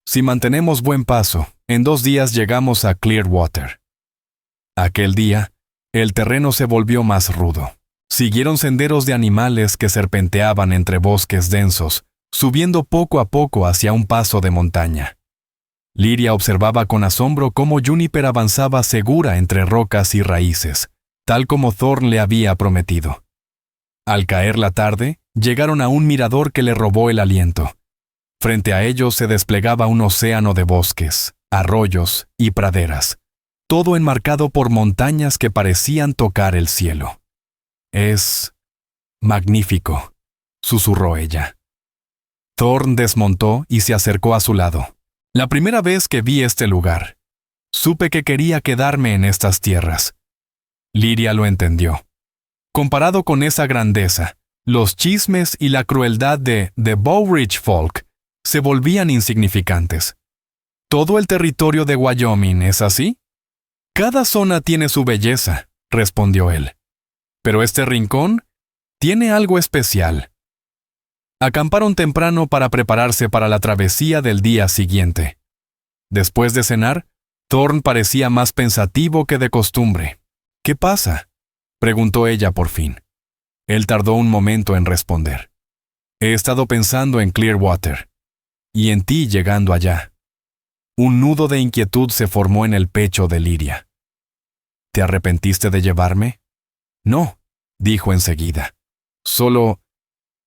[SPEAKER 1] «Si mantenemos buen paso, en 2 días llegamos a Clearwater». Aquel día, el terreno se volvió más rudo. Siguieron senderos de animales que serpenteaban entre bosques densos, subiendo poco a poco hacia un paso de montaña. Lyria observaba con asombro cómo Juniper avanzaba segura entre rocas y raíces, tal como Thorne le había prometido. Al caer la tarde, llegaron a un mirador que le robó el aliento. Frente a ellos se desplegaba un océano de bosques, arroyos y praderas, todo enmarcado por montañas que parecían tocar el cielo. «Es magnífico», susurró ella. Thorne desmontó y se acercó a su lado. «La primera vez que vi este lugar, supe que quería quedarme en estas tierras». Lyria lo entendió. Comparado con esa grandeza, los chismes y la crueldad de The Bowridge Folk se volvían insignificantes. «Todo el territorio de Wyoming es así». «Cada zona tiene su belleza», respondió él. «Pero este rincón tiene algo especial». Acamparon temprano para prepararse para la travesía del día siguiente. Después de cenar, Thorne parecía más pensativo que de costumbre. «¿Qué pasa?», preguntó ella por fin. Él tardó un momento en responder. «He estado pensando en Clearwater, y en ti llegando allá». Un nudo de inquietud se formó en el pecho de Lyria. «¿Te arrepentiste de llevarme?». «No», dijo enseguida. «Solo,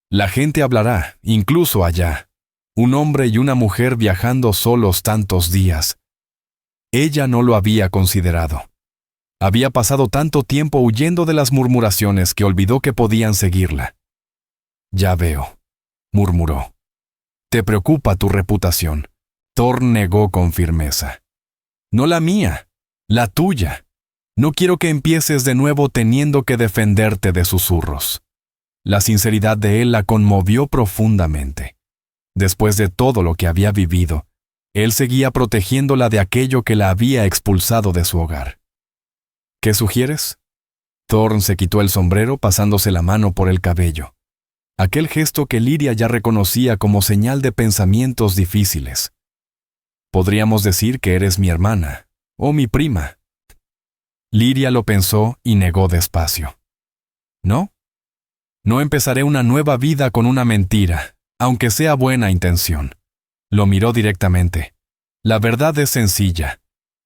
[SPEAKER 1] la gente hablará, incluso allá. Un hombre y una mujer viajando solos tantos días». Ella no lo había considerado. Había pasado tanto tiempo huyendo de las murmuraciones que olvidó que podían seguirla. «Ya veo», murmuró. «Te preocupa tu reputación». Thorne negó con firmeza. «No la mía, la tuya. No quiero que empieces de nuevo teniendo que defenderte de susurros». La sinceridad de él la conmovió profundamente. Después de todo lo que había vivido, él seguía protegiéndola de aquello que la había expulsado de su hogar. «¿Qué sugieres?». Thorne se quitó el sombrero pasándose la mano por el cabello. aquel gesto que Lyria ya reconocía como señal de pensamientos difíciles. Podríamos decir que eres mi hermana, o mi prima. Lyria lo pensó y negó despacio. ¿No? No empezaré una nueva vida con una mentira, aunque sea buena intención. Lo miró directamente. La verdad es sencilla.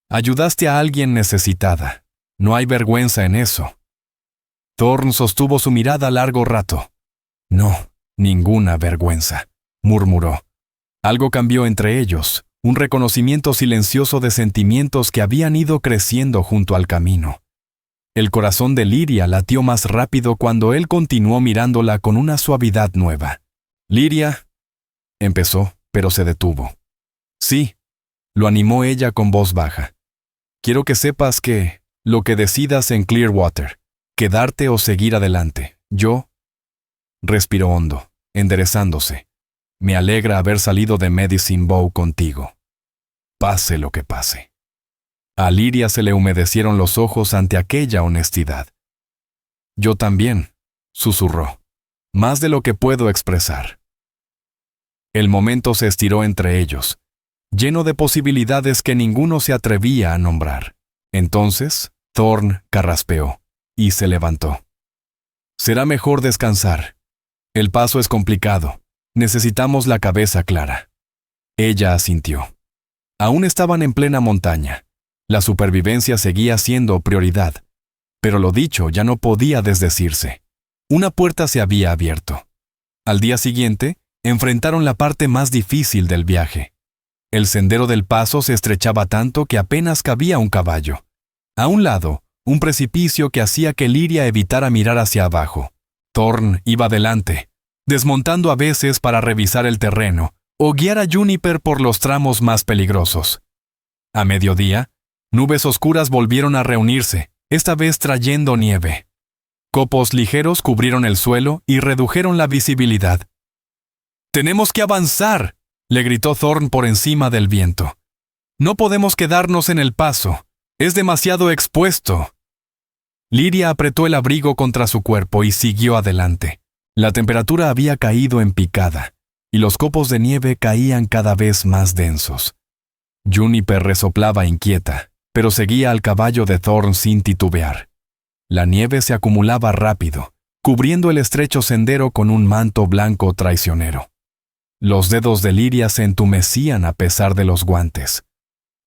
[SPEAKER 1] Ayudaste a alguien necesitada. No hay vergüenza en eso. Thorn sostuvo su mirada largo rato. No, ninguna vergüenza, murmuró. Algo cambió entre ellos, un reconocimiento silencioso de sentimientos que habían ido creciendo junto al camino. El corazón de Lyria latió más rápido cuando él continuó mirándola con una suavidad nueva. «Lyria», empezó, pero se detuvo. «Sí», lo animó ella con voz baja. «Quiero que sepas que, lo que decidas en Clearwater, quedarte o seguir adelante, yo...» Respiró hondo, enderezándose. «Me alegra haber salido de Medicine Bow contigo. Pase lo que pase». A Lyria se le humedecieron los ojos ante aquella honestidad. «Yo también», susurró. «Más de lo que puedo expresar». El momento se estiró entre ellos, lleno de posibilidades que ninguno se atrevía a nombrar. Entonces, Thorn carraspeó y se levantó. «Será mejor descansar. El paso es complicado. Necesitamos la cabeza clara». Ella asintió. Aún estaban en plena montaña. La supervivencia seguía siendo prioridad, pero lo dicho ya no podía desdecirse. Una puerta se había abierto. Al día siguiente, enfrentaron la parte más difícil del viaje. El sendero del paso se estrechaba tanto que apenas cabía un caballo. A un lado, un precipicio que hacía que Lyria evitara mirar hacia abajo. Thorn iba delante, desmontando a veces para revisar el terreno o guiar a Juniper por los tramos más peligrosos. A mediodía, nubes oscuras volvieron a reunirse, esta vez trayendo nieve. Copos ligeros cubrieron el suelo y redujeron la visibilidad. «¡Tenemos que avanzar!», le gritó Thorn por encima del viento. «No podemos quedarnos en el paso. Es demasiado expuesto». Lyria apretó el abrigo contra su cuerpo y siguió adelante. La temperatura había caído en picada, y los copos de nieve caían cada vez más densos. Juniper resoplaba inquieta, pero seguía al caballo de Thorn sin titubear. La nieve se acumulaba rápido, cubriendo el estrecho sendero con un manto blanco traicionero. Los dedos de Lyria se entumecían a pesar de los guantes.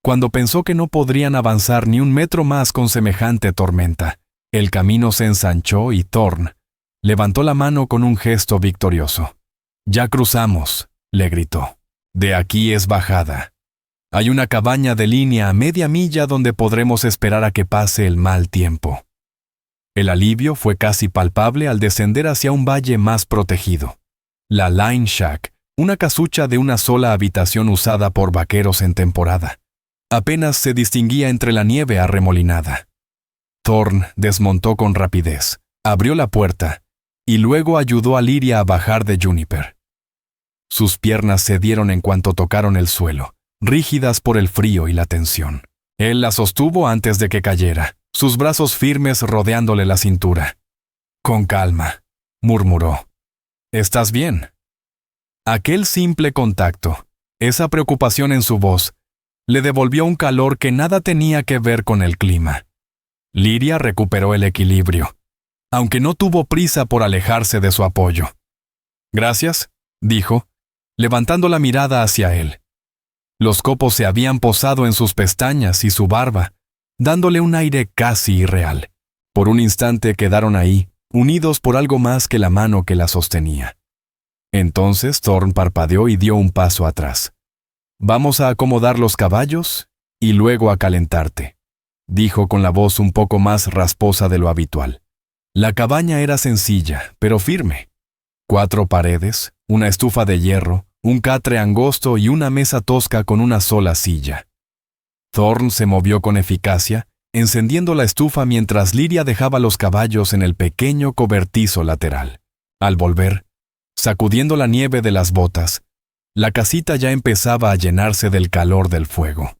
[SPEAKER 1] Cuando pensó que no podrían avanzar ni un metro más con semejante tormenta, el camino se ensanchó y Thorn levantó la mano con un gesto victorioso. «Ya cruzamos», le gritó. «De aquí es bajada. Hay una cabaña de línea a media milla donde podremos esperar a que pase el mal tiempo». El alivio fue casi palpable al descender hacia un valle más protegido. La Line Shack, una casucha de una sola habitación usada por vaqueros en temporada. Apenas se distinguía entre la nieve arremolinada. Thorn desmontó con rapidez, abrió la puerta y luego ayudó a Lyria a bajar de Juniper. Sus piernas cedieron en cuanto tocaron el suelo, rígidas por el frío y la tensión. Él la sostuvo antes de que cayera, sus brazos firmes rodeándole la cintura. «Con calma», murmuró. «¿Estás bien?» Aquel simple contacto, esa preocupación en su voz, le devolvió un calor que nada tenía que ver con el clima. Lyria recuperó el equilibrio, aunque no tuvo prisa por alejarse de su apoyo. «Gracias», dijo, levantando la mirada hacia él. Los copos se habían posado en sus pestañas y su barba, dándole un aire casi irreal. Por un instante quedaron ahí, unidos por algo más que la mano que la sostenía. Entonces Thorn parpadeó y dio un paso atrás. «Vamos a acomodar los caballos y luego a calentarte», dijo con la voz un poco más rasposa de lo habitual. La cabaña era sencilla, pero firme. 4 paredes, una estufa de hierro, un catre angosto y una mesa tosca con una sola silla. Thorn se movió con eficacia, encendiendo la estufa mientras Lyria dejaba los caballos en el pequeño cobertizo lateral. Al volver, sacudiendo la nieve de las botas, la casita ya empezaba a llenarse del calor del fuego.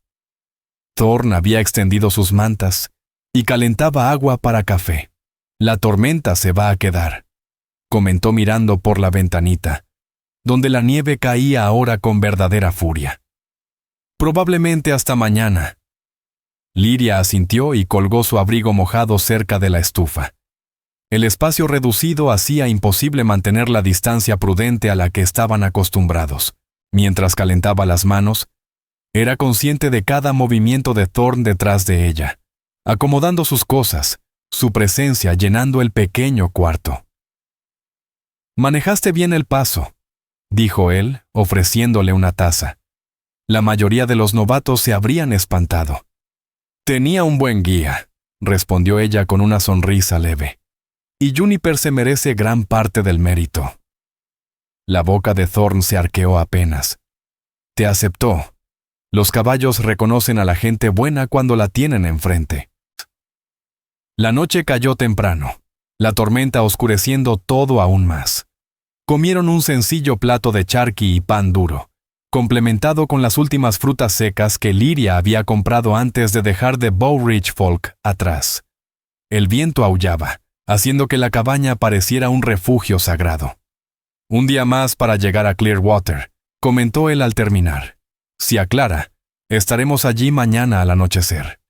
[SPEAKER 1] Thorn había extendido sus mantas y calentaba agua para café. «La tormenta se va a quedar». comentó mirando por la ventanita, donde la nieve caía ahora con verdadera furia. Probablemente hasta mañana. Lyria asintió y colgó su abrigo mojado cerca de la estufa. El espacio reducido hacía imposible mantener la distancia prudente a la que estaban acostumbrados. Mientras calentaba las manos, era consciente de cada movimiento de Thorn detrás de ella, acomodando sus cosas, su presencia llenando el pequeño cuarto. «Manejaste bien el paso», dijo él, ofreciéndole una taza. La mayoría de los novatos se habrían espantado. «Tenía un buen guía», respondió ella con una sonrisa leve. «Y Juniper se merece gran parte del mérito». La boca de Thorn se arqueó apenas. «Te aceptó. Los caballos reconocen a la gente buena cuando la tienen enfrente». La noche cayó temprano, la tormenta oscureciendo todo aún más. Comieron un sencillo plato de charqui y pan duro, complementado con las últimas frutas secas que Lyria había comprado antes de dejar de Bowridge Folk atrás. El viento aullaba, haciendo que la cabaña pareciera un refugio sagrado. «Un día más para llegar a Clearwater», comentó él al terminar. «Si aclara, estaremos allí mañana al anochecer».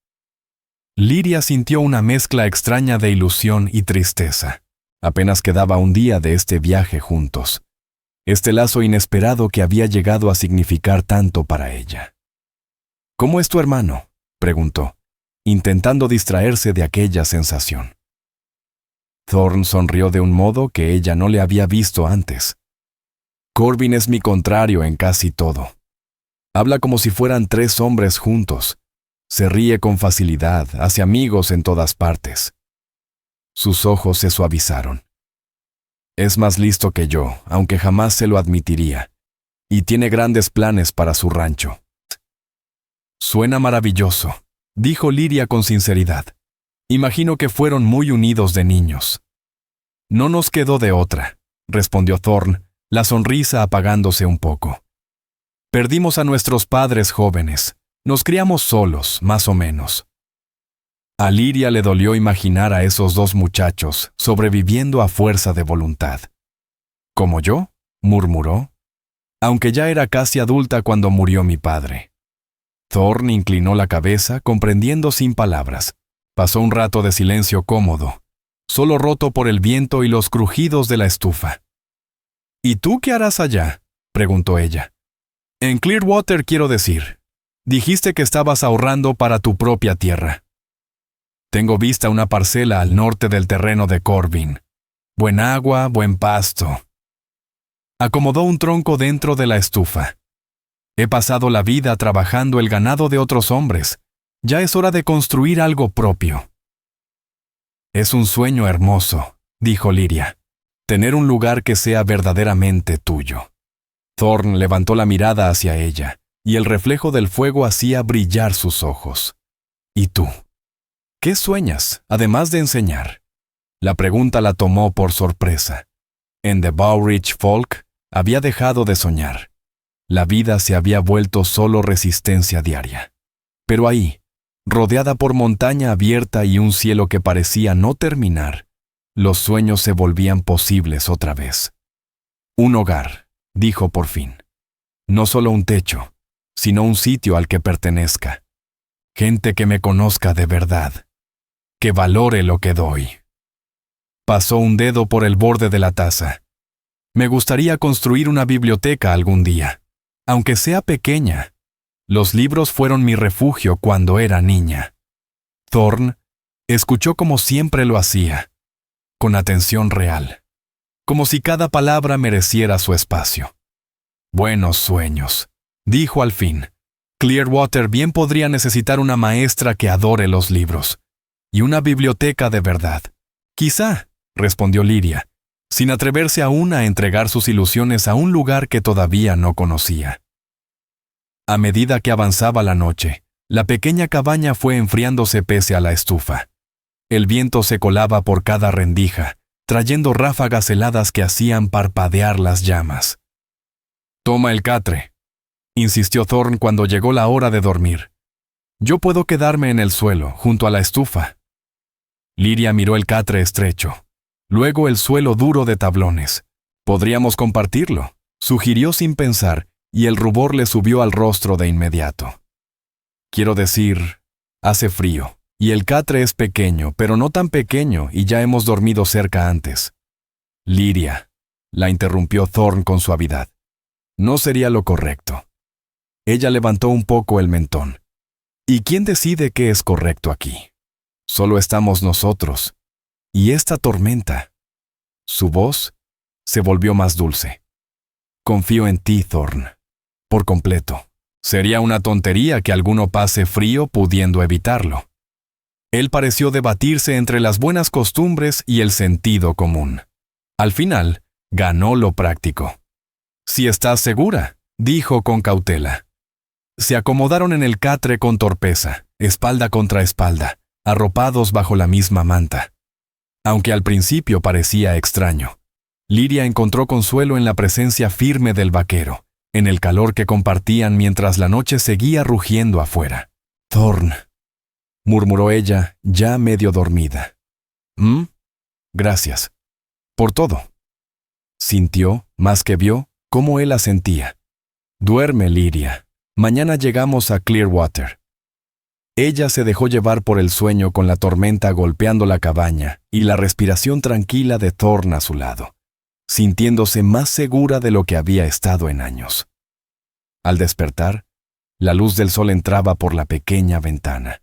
[SPEAKER 1] Lyria sintió una mezcla extraña de ilusión y tristeza. Apenas quedaba un día de este viaje juntos. Este lazo inesperado que había llegado a significar tanto para ella. «¿Cómo es tu hermano?», preguntó, intentando distraerse de aquella sensación. Thorn sonrió de un modo que ella no le había visto antes. «Corbin es mi contrario en casi todo. Habla como si fueran 3 hombres juntos. Se ríe con facilidad, hace amigos en todas partes». Sus ojos se suavizaron. «Es más listo que yo, aunque jamás se lo admitiría, y tiene grandes planes para su rancho». «Suena maravilloso», dijo Lyria con sinceridad. «Imagino que fueron muy unidos de niños». «No nos quedó de otra», respondió Thorn, la sonrisa apagándose un poco. «Perdimos a nuestros padres jóvenes. Nos criamos solos, más o menos». A Lyria le dolió imaginar a esos 2 muchachos sobreviviendo a fuerza de voluntad. «¿Como yo?», murmuró. «Aunque ya era casi adulta cuando murió mi padre». Thorn inclinó la cabeza, comprendiendo sin palabras. Pasó un rato de silencio cómodo, solo roto por el viento y los crujidos de la estufa. «¿Y tú qué harás allá?», preguntó ella. «En Clearwater, quiero decir. Dijiste que estabas ahorrando para tu propia tierra». «Tengo vista una parcela al norte del terreno de Corbin. Buen agua, buen pasto». Acomodó un tronco dentro de la estufa. «He pasado la vida trabajando el ganado de otros hombres. Ya es hora de construir algo propio». «Es un sueño hermoso», dijo Lyria. «Tener un lugar que sea verdaderamente tuyo». Thorn levantó la mirada hacia ella, y el reflejo del fuego hacía brillar sus ojos. «¿Y tú? ¿Qué sueñas, además de enseñar?». La pregunta la tomó por sorpresa. En The Bowridge Folk había dejado de soñar. La vida se había vuelto solo resistencia diaria. Pero ahí, rodeada por montaña abierta y un cielo que parecía no terminar, los sueños se volvían posibles otra vez. «Un hogar», dijo por fin. «No solo un techo, sino un sitio al que pertenezca. Gente que me conozca de verdad, que valore lo que doy». Pasó un dedo por el borde de la taza. «Me gustaría construir una biblioteca algún día, aunque sea pequeña. Los libros fueron mi refugio cuando era niña». Thorn escuchó como siempre lo hacía, con atención real, como si cada palabra mereciera su espacio. «Buenos sueños», dijo al fin. «Clearwater bien podría necesitar una maestra que adore los libros. Y una biblioteca de verdad». «Quizá», respondió Lyria, sin atreverse aún a entregar sus ilusiones a un lugar que todavía no conocía. A medida que avanzaba la noche, la pequeña cabaña fue enfriándose pese a la estufa. El viento se colaba por cada rendija, trayendo ráfagas heladas que hacían parpadear las llamas. «Toma el catre», insistió Thorn cuando llegó la hora de dormir. «Yo puedo quedarme en el suelo, junto a la estufa». Lyria miró el catre estrecho. luego el suelo duro de tablones. «Podríamos compartirlo», sugirió sin pensar, y el rubor le subió al rostro de inmediato. «Quiero decir, hace frío, y el catre es pequeño, pero no tan pequeño, y ya hemos dormido cerca antes». «Lyria», la interrumpió Thorne con suavidad. «No sería lo correcto». Ella levantó un poco el mentón. «¿Y quién decide qué es correcto aquí? Solo estamos nosotros. Y esta tormenta». Su voz se volvió más dulce. «Confío en ti, Thorne. Por completo. Sería una tontería que alguno pase frío pudiendo evitarlo». Él pareció debatirse entre las buenas costumbres y el sentido común. Al final, ganó lo práctico. «Si estás segura», dijo con cautela. Se acomodaron en el catre con torpeza, espalda contra espalda, arropados bajo la misma manta. Aunque al principio parecía extraño, Lyria encontró consuelo en la presencia firme del vaquero, en el calor que compartían mientras la noche seguía rugiendo afuera. «Thorne», murmuró ella, ya medio dormida. Gracias. Por todo». Sintió, más que vio, cómo él la sentía. «Duerme, Lyria. Mañana llegamos a Clearwater». Ella se dejó llevar por el sueño con la tormenta golpeando la cabaña y la respiración tranquila de Thorne a su lado, sintiéndose más segura de lo que había estado en años. Al despertar, la luz del sol entraba por la pequeña ventana,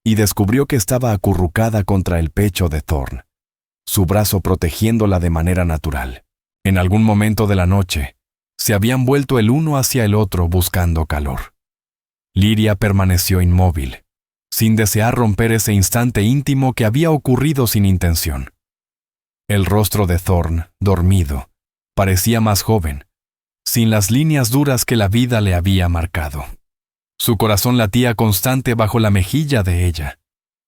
[SPEAKER 1] y descubrió que estaba acurrucada contra el pecho de Thorne, su brazo protegiéndola de manera natural. En algún momento de la noche, se habían vuelto el uno hacia el otro buscando calor. Lyria permaneció inmóvil, sin desear romper ese instante íntimo que había ocurrido sin intención. El rostro de Thorne, dormido, parecía más joven, sin las líneas duras que la vida le había marcado. Su corazón latía constante bajo la mejilla de ella.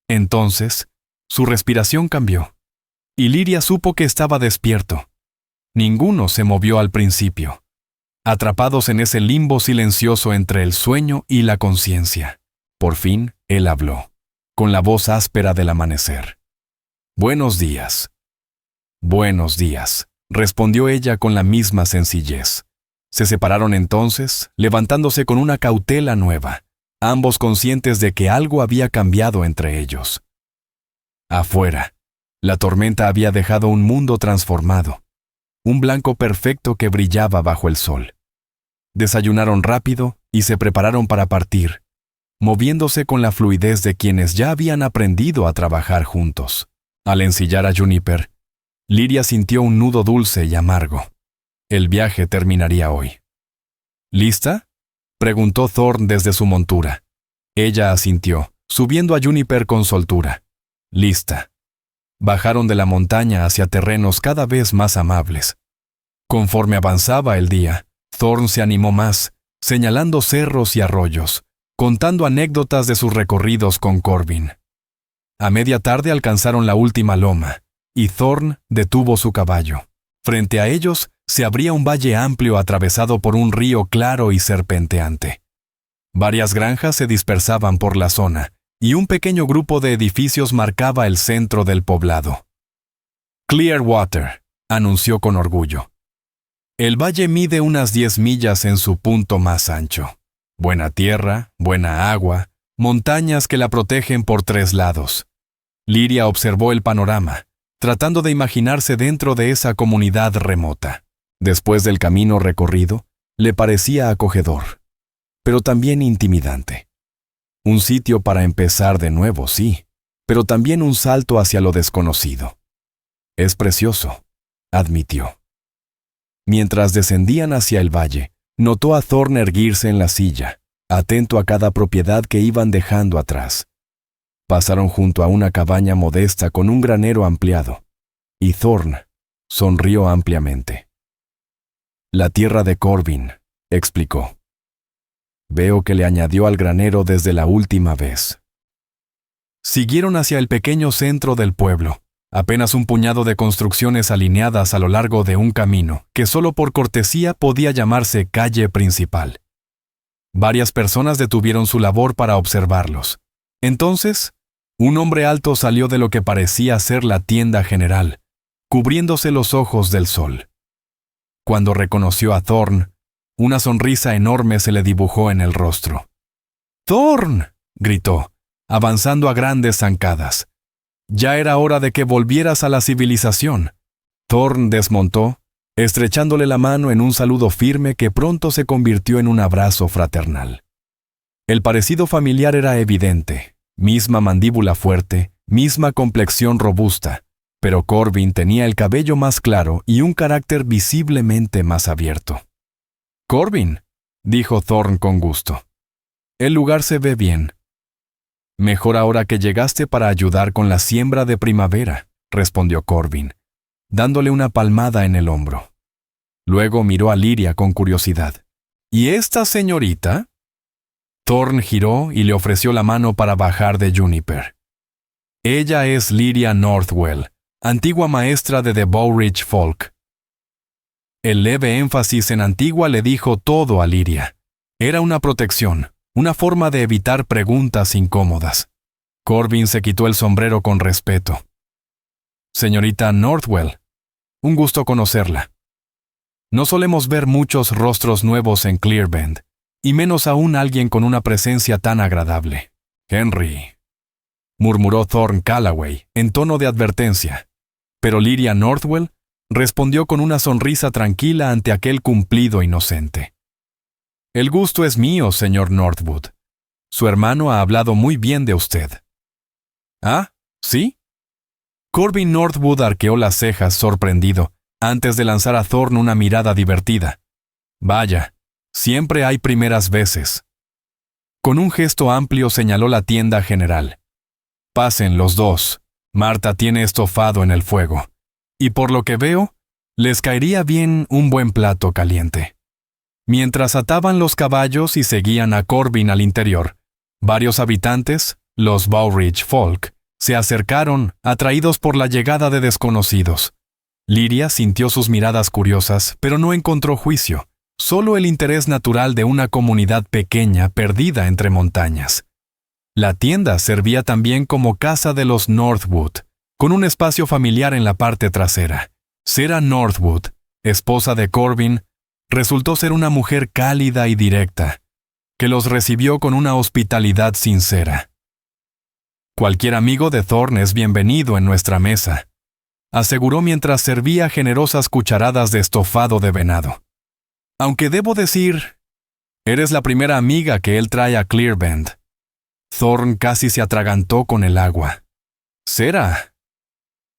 [SPEAKER 1] Entonces, su respiración cambió, y Lyria supo que estaba despierto. Ninguno se movió al principio, atrapados en ese limbo silencioso entre el sueño y la conciencia. Por fin, él habló, con la voz áspera del amanecer. «Buenos días». «Buenos días», respondió ella con la misma sencillez. Se separaron entonces, levantándose con una cautela nueva, ambos conscientes de que algo había cambiado entre ellos. Afuera, la tormenta había dejado un mundo transformado, un blanco perfecto que brillaba bajo el sol. Desayunaron rápido y se prepararon para partir, moviéndose con la fluidez de quienes ya habían aprendido a trabajar juntos. Al ensillar a Juniper, Lyria sintió un nudo dulce y amargo. El viaje terminaría hoy. «¿Lista?», preguntó Thorne desde su montura. Ella asintió, subiendo a Juniper con soltura. «Lista». Bajaron de la montaña hacia terrenos cada vez más amables. Conforme avanzaba el día, Thorne se animó más, señalando cerros y arroyos, contando anécdotas de sus recorridos con Corbin. A media tarde alcanzaron la última loma, y Thorne detuvo su caballo. Frente a ellos se abría un valle amplio atravesado por un río claro y serpenteante. Varias granjas se dispersaban por la zona, y un pequeño grupo de edificios marcaba el centro del poblado. «Clearwater», anunció con orgullo. El valle mide unas 10 millas en su punto más ancho. Buena tierra, buena agua, montañas que la protegen por 3 lados. Lyria observó el panorama, tratando de imaginarse dentro de esa comunidad remota. Después del camino recorrido, le parecía acogedor, pero también intimidante. Un sitio para empezar de nuevo, sí, pero también un salto hacia lo desconocido. «Es precioso», admitió. Mientras descendían hacia el valle, notó a Thorne erguirse en la silla, atento a cada propiedad que iban dejando atrás. Pasaron junto a una cabaña modesta con un granero ampliado, y Thorne sonrió ampliamente. «La tierra de Corbin», explicó. «Veo que le añadió al granero desde la última vez». Siguieron hacia el pequeño centro del pueblo, apenas un puñado de construcciones alineadas a lo largo de un camino que solo por cortesía podía llamarse calle principal. Varias personas detuvieron su labor para observarlos. Entonces, un hombre alto salió de lo que parecía ser la tienda general, cubriéndose los ojos del sol. Cuando reconoció a Thorne, una sonrisa enorme se le dibujó en el rostro. ¡Thorne!, gritó, avanzando a grandes zancadas. Ya era hora de que volvieras a la civilización. Thorne desmontó, estrechándole la mano en un saludo firme que pronto se convirtió en un abrazo fraternal. El parecido familiar era evidente, misma mandíbula fuerte, misma complexión robusta, pero Corbin tenía el cabello más claro y un carácter visiblemente más abierto. «Corbin», dijo Thorne con gusto. «El lugar se ve bien». «Mejor ahora que llegaste para ayudar con la siembra de primavera», respondió Corbin, dándole una palmada en el hombro. Luego miró a Lyria con curiosidad. «¿Y esta señorita?» Thorne giró y le ofreció la mano para bajar de Juniper. «Ella es Lyria Northwell, antigua maestra de The Bowridge Folk». El leve énfasis en antigua le dijo todo a Lyria. Era una protección, una forma de evitar preguntas incómodas. Corbin se quitó el sombrero con respeto. «Señorita Northwell, un gusto conocerla. No solemos ver muchos rostros nuevos en Clearbend, y menos aún alguien con una presencia tan agradable. Henry», murmuró Thorne Callaway, en tono de advertencia. Pero Lyria Northwell respondió con una sonrisa tranquila ante aquel cumplido inocente. «El gusto es mío, señor Northwood. Su hermano ha hablado muy bien de usted». «¿Ah, sí?» Corbin Northwood arqueó las cejas sorprendido, antes de lanzar a Thorne una mirada divertida. «Vaya, siempre hay primeras veces». Con un gesto amplio señaló la tienda general. «Pasen los dos. Marta tiene estofado en el fuego. Y por lo que veo, les caería bien un buen plato caliente». Mientras ataban los caballos y seguían a Corbin al interior, varios habitantes, los Bowridge Folk, se acercaron, atraídos por la llegada de desconocidos. Lyria sintió sus miradas curiosas, pero no encontró juicio, solo el interés natural de una comunidad pequeña perdida entre montañas. La tienda servía también como casa de los Northwood, con un espacio familiar en la parte trasera. Sarah Northwood, esposa de Corbin, resultó ser una mujer cálida y directa, que los recibió con una hospitalidad sincera. «Cualquier amigo de Thorne es bienvenido en nuestra mesa», aseguró mientras servía generosas cucharadas de estofado de venado. «Aunque debo decir, eres la primera amiga que él trae a Clearbend». Thorne casi se atragantó con el agua. «Sarah»,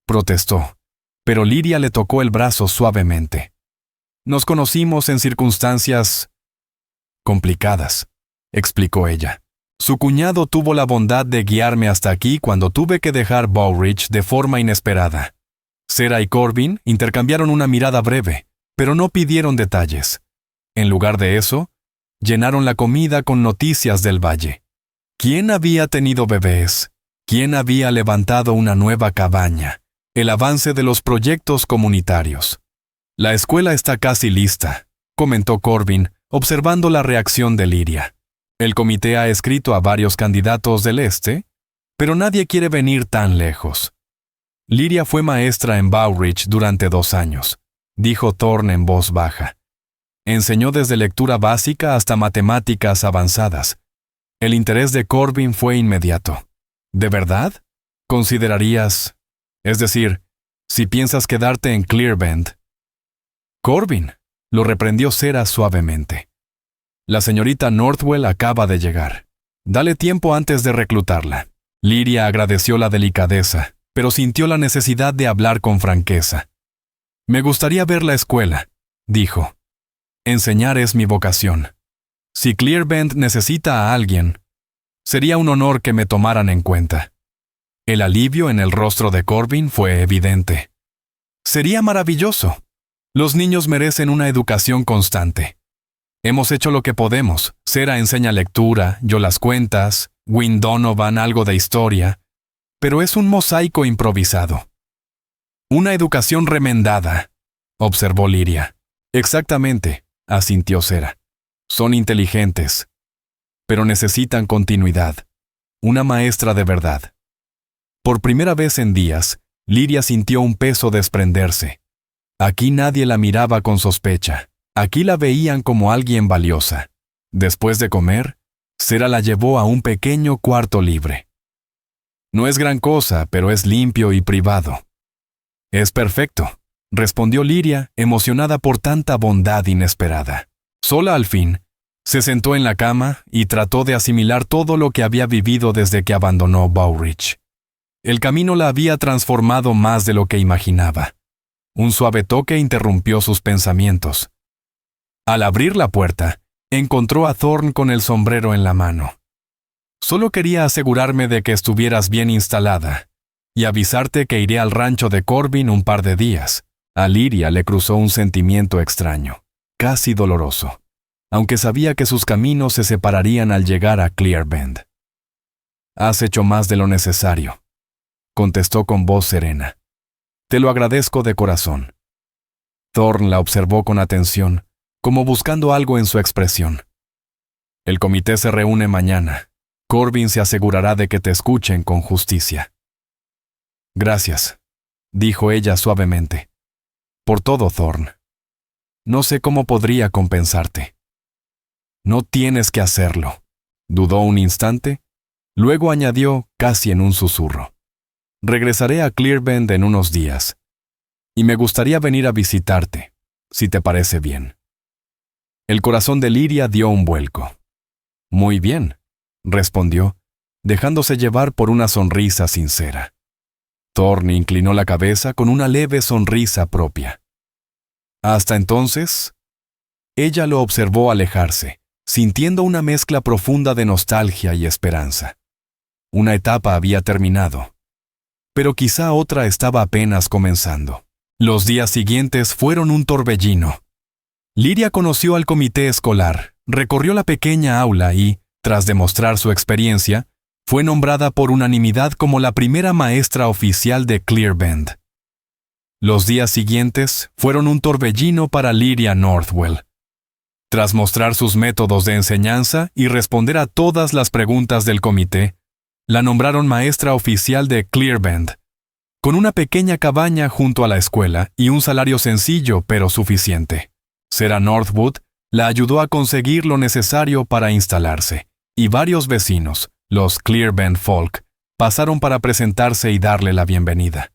[SPEAKER 1] protestó, pero Lyria le tocó el brazo suavemente. «Nos conocimos en circunstancias complicadas», explicó ella. «Su cuñado tuvo la bondad de guiarme hasta aquí cuando tuve que dejar Bowridge de forma inesperada». Sarah y Corbin intercambiaron una mirada breve, pero no pidieron detalles. En lugar de eso, llenaron la comida con noticias del valle. ¿Quién había tenido bebés? ¿Quién había levantado una nueva cabaña? El avance de los proyectos comunitarios. «La escuela está casi lista», comentó Corbin, observando la reacción de Lyria. «El comité ha escrito a varios candidatos del este, pero nadie quiere venir tan lejos». «Lyria fue maestra en Bowridge durante 2 años», dijo Thorne en voz baja. «Enseñó desde lectura básica hasta matemáticas avanzadas». El interés de Corbin fue inmediato. «¿De verdad? ¿Considerarías? Es decir, si piensas quedarte en Clearbend». «Corbin», lo reprendió Sarah suavemente. «La señorita Northwell acaba de llegar. Dale tiempo antes de reclutarla». Lyria agradeció la delicadeza, pero sintió la necesidad de hablar con franqueza. «Me gustaría ver la escuela», dijo. «Enseñar es mi vocación. Si Clearbend necesita a alguien, sería un honor que me tomaran en cuenta». El alivio en el rostro de Corbin fue evidente. «Sería maravilloso. Los niños merecen una educación constante. Hemos hecho lo que podemos. Sarah enseña lectura, yo las cuentas, Wynne Donovan algo de historia, pero es un mosaico improvisado». «Una educación remendada», observó Lyria. «Exactamente», asintió Sarah. «Son inteligentes, pero necesitan continuidad. Una maestra de verdad». Por primera vez en días, Liria sintió un peso desprenderse. Aquí nadie la miraba con sospecha. Aquí la veían como alguien valiosa. Después de comer, Sera la llevó a un pequeño cuarto libre. No es gran cosa, pero es limpio y privado. Es perfecto, respondió Liria, emocionada por tanta bondad inesperada. Sola al fin, se sentó en la cama y trató de asimilar todo lo que había vivido desde que abandonó Bowridge. El camino la había transformado más de lo que imaginaba. Un suave toque interrumpió sus pensamientos. Al abrir la puerta, encontró a Thorn con el sombrero en la mano. Solo quería asegurarme de que estuvieras bien instalada y avisarte que iré al rancho de Corbin un par de días. A Liria le cruzó un sentimiento extraño, casi doloroso, aunque sabía que sus caminos se separarían al llegar a Clear Bend. Has hecho más de lo necesario, contestó con voz serena. Te lo agradezco de corazón. Thorn la observó con atención, como buscando algo en su expresión. El comité se reúne mañana. Corbin se asegurará de que te escuchen con justicia. Gracias, dijo ella suavemente. Por todo, Thorn. No sé cómo podría compensarte. No tienes que hacerlo. Dudó un instante, luego añadió casi en un susurro. Regresaré a Clear Bend en unos días, y me gustaría venir a visitarte, si te parece bien. El corazón de Liria dio un vuelco. Muy bien, respondió, dejándose llevar por una sonrisa sincera. Thorn inclinó la cabeza con una leve sonrisa propia. Hasta entonces, ella lo observó alejarse, sintiendo una mezcla profunda de nostalgia y esperanza. Una etapa había terminado, pero quizá otra estaba apenas comenzando. Los días siguientes fueron un torbellino. Liria conoció al comité escolar, recorrió la pequeña aula y, tras demostrar su experiencia, fue nombrada por unanimidad como la primera maestra oficial de Clear Bend. Los días siguientes fueron un torbellino para Liria Northwell. Tras mostrar sus métodos de enseñanza y responder a todas las preguntas del comité, la nombraron maestra oficial de Clear Bend, con una pequeña cabaña junto a la escuela y un salario sencillo pero suficiente. Sera Northwood la ayudó a conseguir lo necesario para instalarse, y varios vecinos, los Clear Bend Folk, pasaron para presentarse y darle la bienvenida.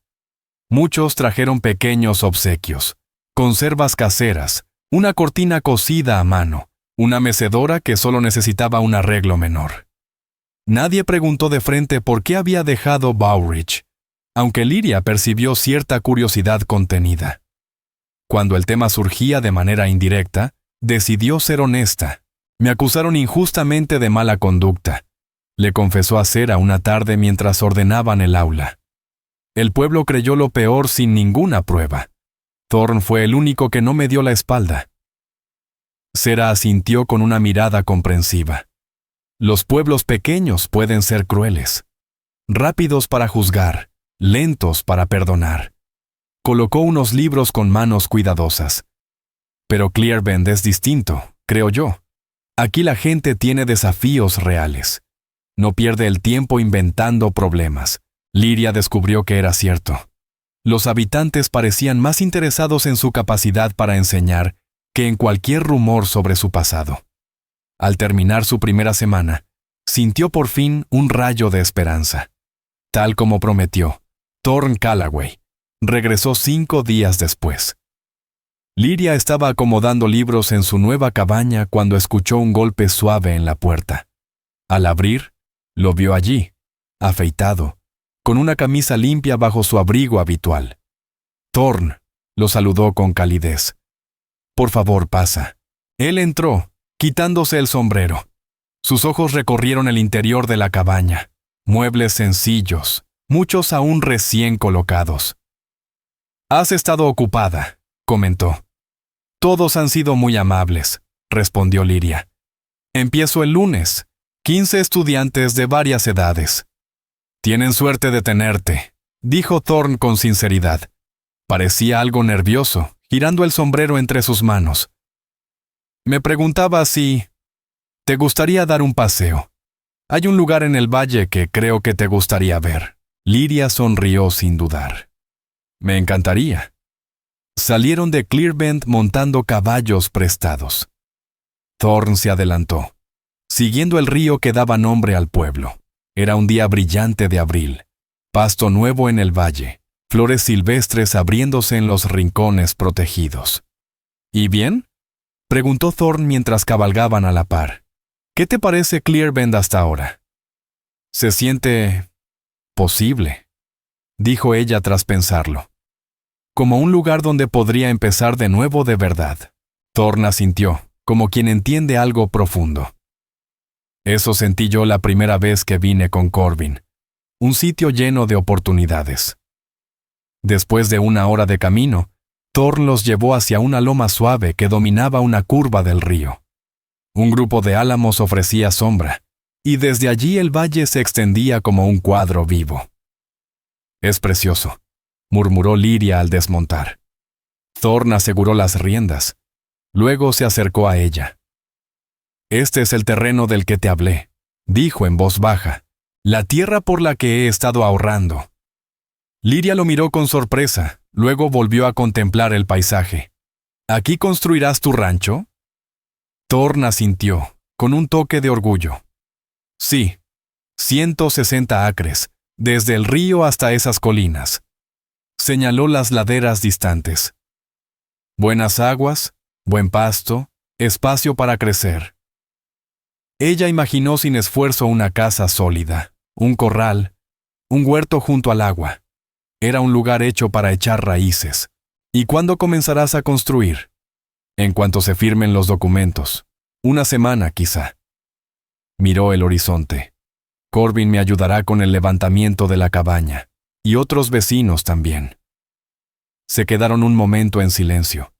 [SPEAKER 1] Muchos trajeron pequeños obsequios, conservas caseras, una cortina cosida a mano, una mecedora que solo necesitaba un arreglo menor. Nadie preguntó de frente por qué había dejado Bowridge, aunque Liria percibió cierta curiosidad contenida. Cuando el tema surgía de manera indirecta, decidió ser honesta. Me acusaron injustamente de mala conducta, le confesó a Sera una tarde mientras ordenaban el aula. El pueblo creyó lo peor sin ninguna prueba. Thorn fue el único que no me dio la espalda. Sera asintió con una mirada comprensiva. Los pueblos pequeños pueden ser crueles, rápidos para juzgar, lentos para perdonar. Colocó unos libros con manos cuidadosas. Pero Clear Bend es distinto, creo yo. Aquí la gente tiene desafíos reales. No pierde el tiempo inventando problemas. Liria descubrió que era cierto. Los habitantes parecían más interesados en su capacidad para enseñar que en cualquier rumor sobre su pasado. Al terminar su primera semana, sintió por fin un rayo de esperanza. Tal como prometió, Thorn Callaway regresó 5 días después. Liria estaba acomodando libros en su nueva cabaña cuando escuchó un golpe suave en la puerta. Al abrir, lo vio allí, afeitado, con una camisa limpia bajo su abrigo habitual. Thorn lo saludó con calidez. Por favor, pasa. Él entró, quitándose el sombrero. Sus ojos recorrieron el interior de la cabaña. Muebles sencillos, muchos aún recién colocados. Has estado ocupada, comentó. Todos han sido muy amables, respondió Liria. Empiezo el lunes. 15 estudiantes de varias edades. Tienen suerte de tenerte, dijo Thorn con sinceridad. Parecía algo nervioso, girando el sombrero entre sus manos. Me preguntaba si te gustaría dar un paseo. Hay un lugar en el valle que creo que te gustaría ver. Liria sonrió sin dudar. Me encantaría. Salieron de Clearbend montando caballos prestados. Thorn se adelantó, siguiendo el río que daba nombre al pueblo. Era un día brillante de abril, pasto nuevo en el valle, flores silvestres abriéndose en los rincones protegidos. ¿Y bien?, preguntó Thorn mientras cabalgaban a la par. ¿Qué te parece Clearbend hasta ahora? Se siente posible, dijo ella tras pensarlo. Como un lugar donde podría empezar de nuevo de verdad. Thorn asintió, como quien entiende algo profundo. Eso sentí yo la primera vez que vine con Corbin. Un sitio lleno de oportunidades. Después de 1 hora de camino, Thorn los llevó hacia una loma suave que dominaba una curva del río. Un grupo de álamos ofrecía sombra, y desde allí el valle se extendía como un cuadro vivo. «Es precioso», murmuró Lyria al desmontar. Thorn aseguró las riendas. Luego se acercó a ella. «Este es el terreno del que te hablé», dijo en voz baja. «La tierra por la que he estado ahorrando». Lyria lo miró con sorpresa, luego volvió a contemplar el paisaje. «¿Aquí construirás tu rancho?» Thorn asintió, con un toque de orgullo. «Sí, 160 acres, desde el río hasta esas colinas». Señaló las laderas distantes. «Buenas aguas, buen pasto, espacio para crecer». Ella imaginó sin esfuerzo una casa sólida, un corral, un huerto junto al agua. Era un lugar hecho para echar raíces. ¿Y cuándo comenzarás a construir? En cuanto se firmen los documentos. 1 semana, quizá. Miró el horizonte. Corbin me ayudará con el levantamiento de la cabaña, y otros vecinos también. Se quedaron un momento en silencio,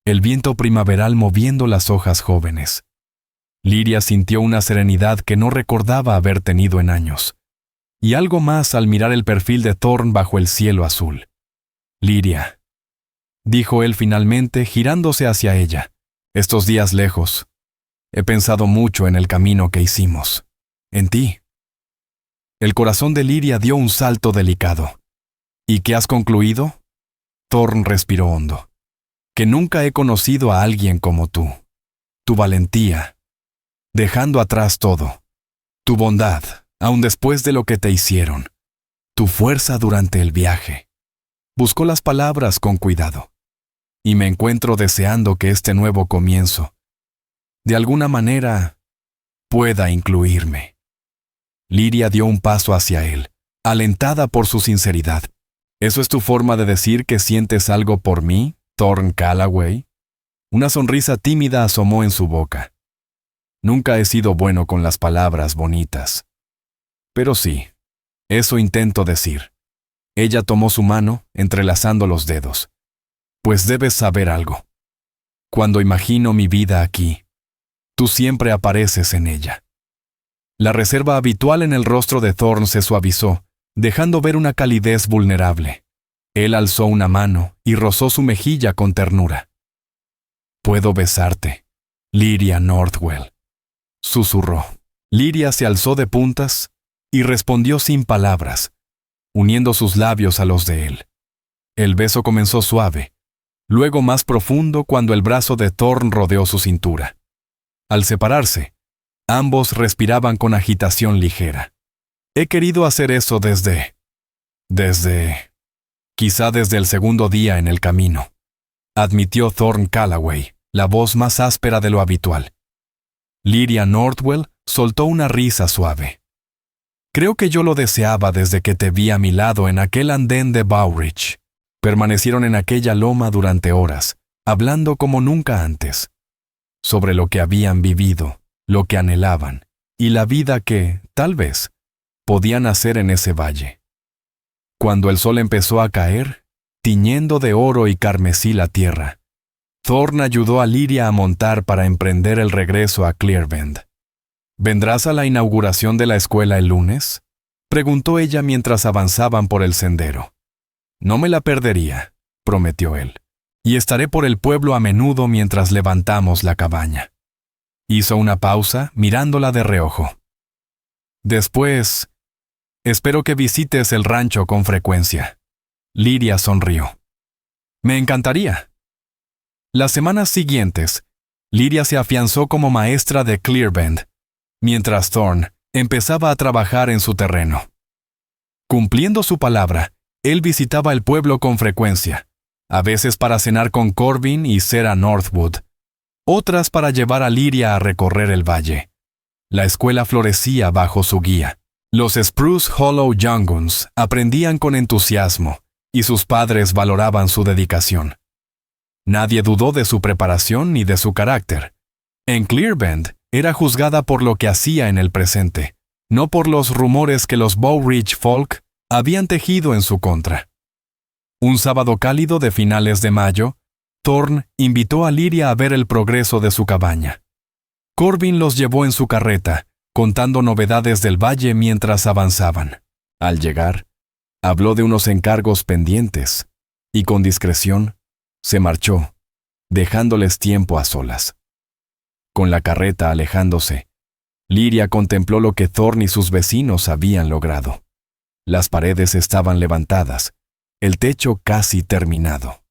[SPEAKER 1] el viento primaveral moviendo las hojas jóvenes. Lyria sintió una serenidad que no recordaba haber tenido en años, y algo más al mirar el perfil de Thorn bajo el cielo azul. «Lyria», dijo él finalmente, girándose hacia ella, «estos días lejos, he pensado mucho en el camino que hicimos, en ti». El corazón de Lyria dio un salto delicado. «¿Y qué has concluido?» Thorn respiró hondo. «Que nunca he conocido a alguien como tú. Tu valentía, dejando atrás todo. Tu bondad, aun después de lo que te hicieron. Tu fuerza durante el viaje». Buscó las palabras con cuidado. «Y me encuentro deseando que este nuevo comienzo, de alguna manera, pueda incluirme». Lyria dio un paso hacia él, alentada por su sinceridad. «¿Eso es tu forma de decir que sientes algo por mí, Thorn Callaway?» Una sonrisa tímida asomó en su boca. «Nunca he sido bueno con las palabras bonitas. Pero sí, eso intento decir». Ella tomó su mano, entrelazando los dedos. «Pues debes saber algo. Cuando imagino mi vida aquí, tú siempre apareces en ella». La reserva habitual en el rostro de Thorn se suavizó, dejando ver una calidez vulnerable. Él alzó una mano y rozó su mejilla con ternura. «Puedo besarte, Lyria Northwell», susurró. Lyria se alzó de puntas y respondió sin palabras, uniendo sus labios a los de él. El beso comenzó suave, luego más profundo cuando el brazo de Thorn rodeó su cintura. Al separarse, ambos respiraban con agitación ligera. «He querido hacer eso quizá desde el segundo día en el camino», admitió Thorn Callaway, la voz más áspera de lo habitual. Lyria Northwell soltó una risa suave. «Creo que yo lo deseaba desde que te vi a mi lado en aquel andén de Bowridge». Permanecieron en aquella loma durante horas, hablando como nunca antes, sobre lo que habían vivido, lo que anhelaban, y la vida que, tal vez, podían hacer en ese valle. Cuando el sol empezó a caer, tiñendo de oro y carmesí la tierra, Thorn ayudó a Lyria a montar para emprender el regreso a Clearbend. «¿Vendrás a la inauguración de la escuela el lunes?», preguntó ella mientras avanzaban por el sendero. «No me la perdería», prometió él, «y estaré por el pueblo a menudo mientras levantamos la cabaña». Hizo una pausa, mirándola de reojo. «Después, espero que visites el rancho con frecuencia». Liria sonrió. Me encantaría. Las semanas siguientes, Liria se afianzó como maestra de Clearbend, mientras Thorn empezaba a trabajar en su terreno. Cumpliendo su palabra, él visitaba el pueblo con frecuencia, a veces para cenar con Corbin y Sarah Northwood, otras para llevar a Liria a recorrer el valle. La escuela florecía bajo su guía. Los Spruce Hollow Young Guns aprendían con entusiasmo, y sus padres valoraban su dedicación. Nadie dudó de su preparación ni de su carácter. En Clearbend era juzgada por lo que hacía en el presente, no por los rumores que los Bow Ridge Folk habían tejido en su contra. Un sábado cálido de finales de mayo, Thorn invitó a Liria a ver el progreso de su cabaña. Corbin los llevó en su carreta, contando novedades del valle mientras avanzaban. Al llegar, habló de unos encargos pendientes, y con discreción, se marchó, dejándoles tiempo a solas. Con la carreta alejándose, Liria contempló lo que Thorn y sus vecinos habían logrado. Las paredes estaban levantadas, el techo casi terminado.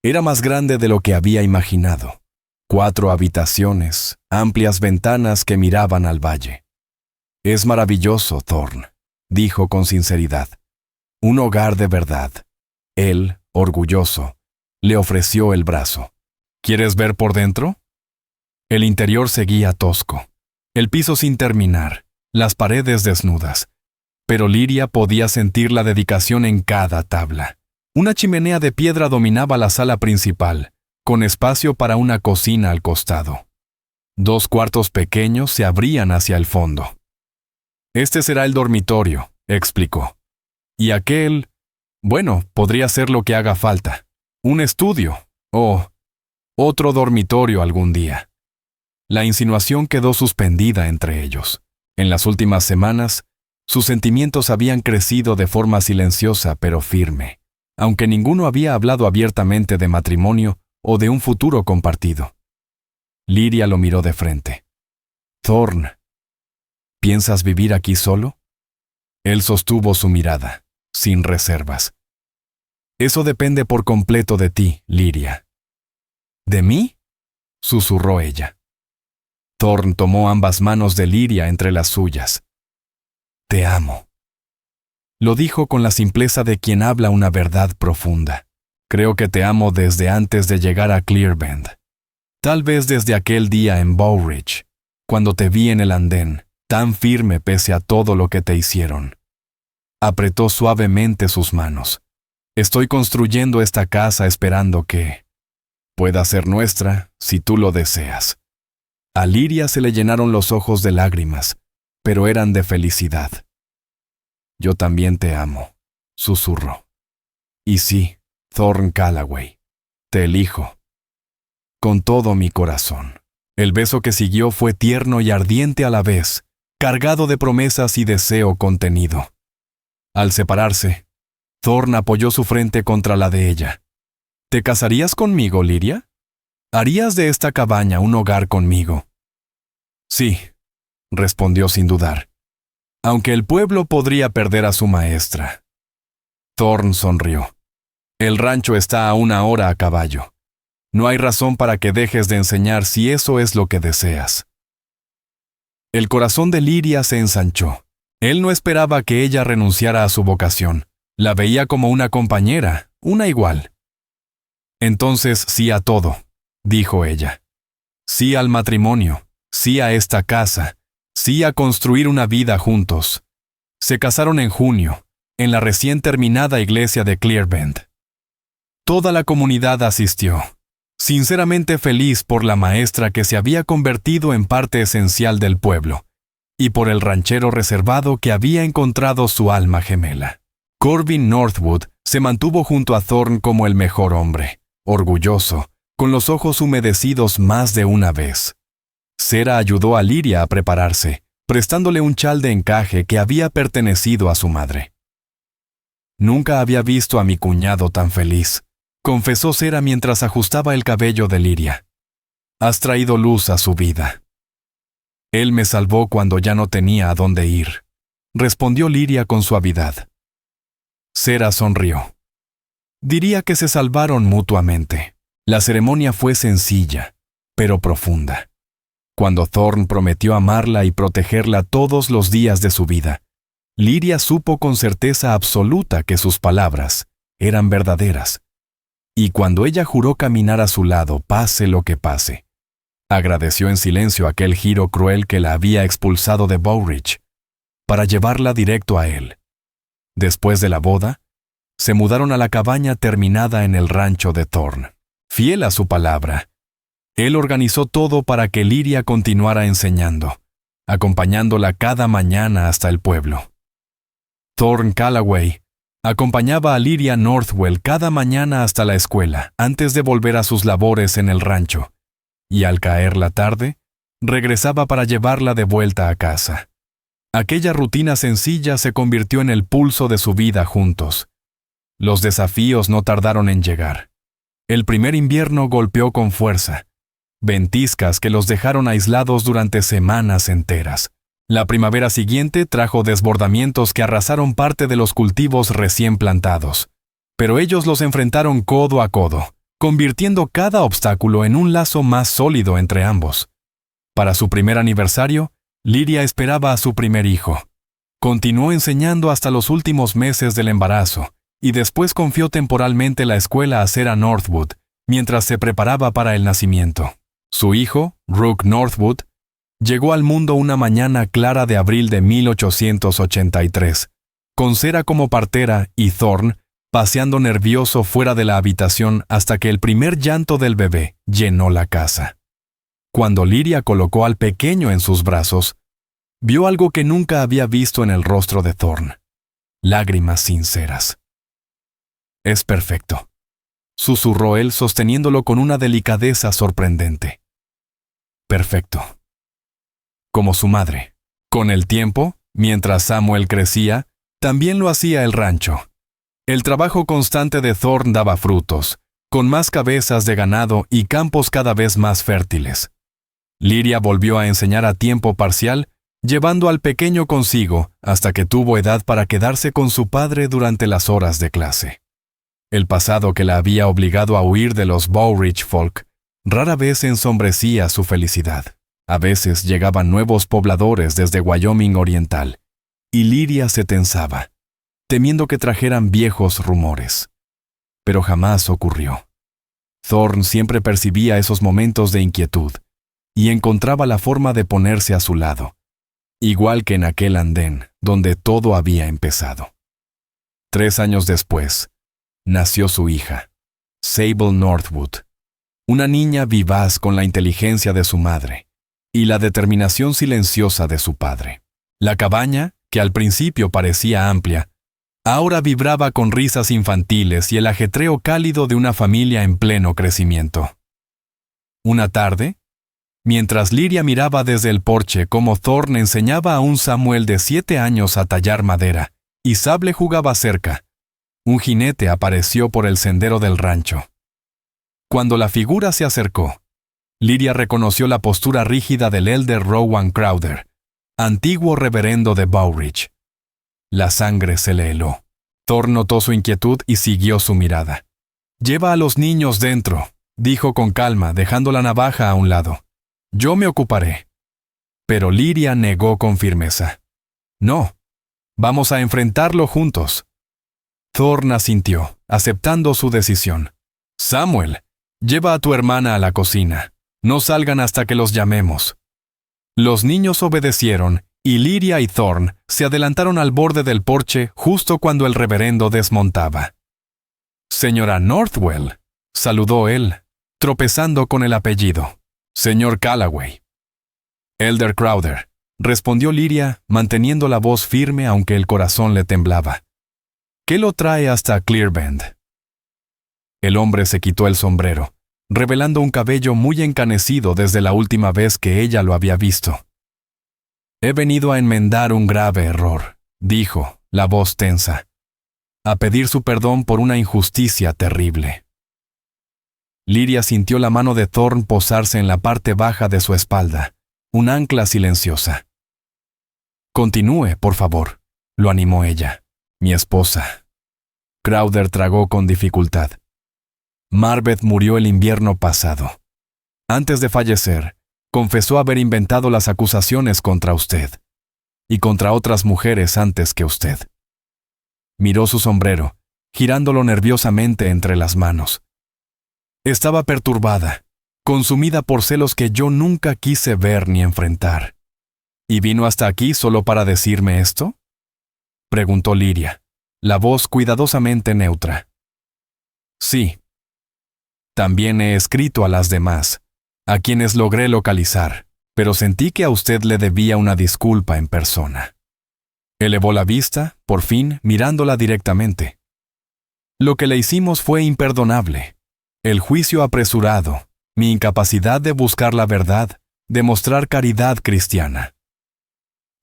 [SPEAKER 1] Era más grande de lo que había imaginado. 4 habitaciones, amplias ventanas que miraban al valle. Es maravilloso, Thorn, dijo con sinceridad. Un hogar de verdad. Él, orgulloso, le ofreció el brazo. ¿Quieres ver por dentro? El interior seguía tosco. El piso sin terminar, las paredes desnudas. Pero Liria podía sentir la dedicación en cada tabla. Una chimenea de piedra dominaba la sala principal, con espacio para una cocina al costado. 2 cuartos pequeños se abrían hacia el fondo. Este será el dormitorio, explicó. Y aquel, bueno, podría ser lo que haga falta. Un estudio, o otro dormitorio algún día. La insinuación quedó suspendida entre ellos. En las últimas semanas, sus sentimientos habían crecido de forma silenciosa pero firme, aunque ninguno había hablado abiertamente de matrimonio o de un futuro compartido. Liria lo miró de frente. Thorn, ¿piensas vivir aquí solo? Él sostuvo su mirada, sin reservas. Eso depende por completo de ti, Liria. ¿De mí?, susurró ella. Thorn tomó ambas manos de Liria entre las suyas. Te amo. Lo dijo con la simpleza de quien habla una verdad profunda. Creo que te amo desde antes de llegar a Clearbend. Tal vez desde aquel día en Bow Ridge, cuando te vi en el andén, tan firme pese a todo lo que te hicieron. Apretó suavemente sus manos. Estoy construyendo esta casa esperando que pueda ser nuestra si tú lo deseas. A Liria se le llenaron los ojos de lágrimas, pero eran de felicidad. Yo también te amo, susurró. Y sí, Thorn Callaway, te elijo. Con todo mi corazón. El beso que siguió fue tierno y ardiente a la vez, cargado de promesas y deseo contenido. Al separarse, Thorn apoyó su frente contra la de ella. ¿Te casarías conmigo, Liria? ¿Harías de esta cabaña un hogar conmigo? Sí, respondió sin dudar. Aunque el pueblo podría perder a su maestra. Thorn sonrió. El rancho está a 1 hora a caballo. No hay razón para que dejes de enseñar si eso es lo que deseas. El corazón de Liria se ensanchó. Él no esperaba que ella renunciara a su vocación. La veía como una compañera, una igual. Entonces sí a todo, dijo ella. Sí al matrimonio, sí a esta casa, sí a construir una vida juntos. Se casaron en junio, en la recién terminada iglesia de Clearbend. Toda la comunidad asistió, sinceramente feliz por la maestra que se había convertido en parte esencial del pueblo, y por el ranchero reservado que había encontrado su alma gemela. Corbin Northwood se mantuvo junto a Thorn como el mejor hombre, orgulloso, con los ojos humedecidos más de una vez. Sarah ayudó a Liria a prepararse, prestándole un chal de encaje que había pertenecido a su madre. Nunca había visto a mi cuñado tan feliz, confesó Sarah mientras ajustaba el cabello de Liria. Has traído luz a su vida. Él me salvó cuando ya no tenía a dónde ir, respondió Liria con suavidad. Sarah sonrió. Diría que se salvaron mutuamente. La ceremonia fue sencilla, pero profunda. Cuando Thorn prometió amarla y protegerla todos los días de su vida, Lyria supo con certeza absoluta que sus palabras eran verdaderas. Y cuando ella juró caminar a su lado, pase lo que pase, agradeció en silencio aquel giro cruel que la había expulsado de Bowridge, para llevarla directo a él. Después de la boda, se mudaron a la cabaña terminada en el rancho de Thorn. Fiel a su palabra, él organizó todo para que Lyria continuara enseñando, acompañándola cada mañana hasta el pueblo. Thorn Callaway acompañaba a Lyria Northwell cada mañana hasta la escuela, antes de volver a sus labores en el rancho, y al caer la tarde, regresaba para llevarla de vuelta a casa. Aquella rutina sencilla se convirtió en el pulso de su vida juntos. Los desafíos no tardaron en llegar. El primer invierno golpeó con fuerza, ventiscas que los dejaron aislados durante semanas enteras. La primavera siguiente trajo desbordamientos que arrasaron parte de los cultivos recién plantados, pero ellos los enfrentaron codo a codo, convirtiendo cada obstáculo en un lazo más sólido entre ambos. Para su primer aniversario, Lyria esperaba a su primer hijo. Continuó enseñando hasta los últimos meses del embarazo, y después confió temporalmente la escuela a Sarah Northwood, mientras se preparaba para el nacimiento. Su hijo, Rook Northwood, llegó al mundo una mañana clara de abril de 1883, con Sarah como partera y Thorn paseando nervioso fuera de la habitación hasta que el primer llanto del bebé llenó la casa. Cuando Lyria colocó al pequeño en sus brazos, vio algo que nunca había visto en el rostro de Thorn: lágrimas sinceras. «Es perfecto», susurró él sosteniéndolo con una delicadeza sorprendente. «Perfecto. Como su madre». Con el tiempo, mientras Samuel crecía, también lo hacía el rancho. El trabajo constante de Thorn daba frutos, con más cabezas de ganado y campos cada vez más fértiles. Lyria volvió a enseñar a tiempo parcial, llevando al pequeño consigo hasta que tuvo edad para quedarse con su padre durante las horas de clase. El pasado que la había obligado a huir de los Bowridge Folk rara vez ensombrecía su felicidad. A veces llegaban nuevos pobladores desde Wyoming Oriental, y Lyria se tensaba, temiendo que trajeran viejos rumores. Pero jamás ocurrió. Thorn siempre percibía esos momentos de inquietud, y encontraba la forma de ponerse a su lado, igual que en aquel andén donde todo había empezado. 3 años después, nació su hija, Sable Northwood, una niña vivaz con la inteligencia de su madre y la determinación silenciosa de su padre. La cabaña, que al principio parecía amplia, ahora vibraba con risas infantiles y el ajetreo cálido de una familia en pleno crecimiento. Una tarde, mientras Lyria miraba desde el porche cómo Thorn enseñaba a un Samuel de 7 años a tallar madera y Sable jugaba cerca, un jinete apareció por el sendero del rancho. Cuando la figura se acercó, Lyria reconoció la postura rígida del elder Rowan Crowder, antiguo reverendo de Bowridge. La sangre se le heló. Thorn notó su inquietud y siguió su mirada. «Lleva a los niños dentro», dijo con calma, dejando la navaja a un lado. «Yo me ocuparé». Pero Lyria negó con firmeza. «No, vamos a enfrentarlo juntos». Thorn asintió, aceptando su decisión. «Samuel, lleva a tu hermana a la cocina. No salgan hasta que los llamemos». Los niños obedecieron, y Lyria y Thorn se adelantaron al borde del porche justo cuando el reverendo desmontaba. «Señora Northwell», saludó él, tropezando con el apellido. «Señor Callaway». «Elder Crowder», respondió Lyria, manteniendo la voz firme aunque el corazón le temblaba. «¿Qué lo trae hasta Clearbend?» El hombre se quitó el sombrero, revelando un cabello muy encanecido desde la última vez que ella lo había visto. «He venido a enmendar un grave error», dijo, la voz tensa, «a pedir su perdón por una injusticia terrible». Lyria sintió la mano de Thorn posarse en la parte baja de su espalda, un ancla silenciosa. «Continúe, por favor», lo animó ella. «Mi esposa». Crowther tragó con dificultad. Marbeth murió el invierno pasado. Antes de fallecer, confesó haber inventado las acusaciones contra usted y contra otras mujeres antes que usted. Miró su sombrero, girándolo nerviosamente entre las manos. Estaba perturbada, consumida por celos que yo nunca quise ver ni enfrentar. ¿Y vino hasta aquí solo para decirme esto?, preguntó Lyria, la voz cuidadosamente neutra. Sí. También he escrito a las demás, a quienes logré localizar, pero sentí que a usted le debía una disculpa en persona. Elevó la vista, por fin, mirándola directamente. Lo que le hicimos fue imperdonable. El juicio apresurado, mi incapacidad de buscar la verdad, de mostrar caridad cristiana.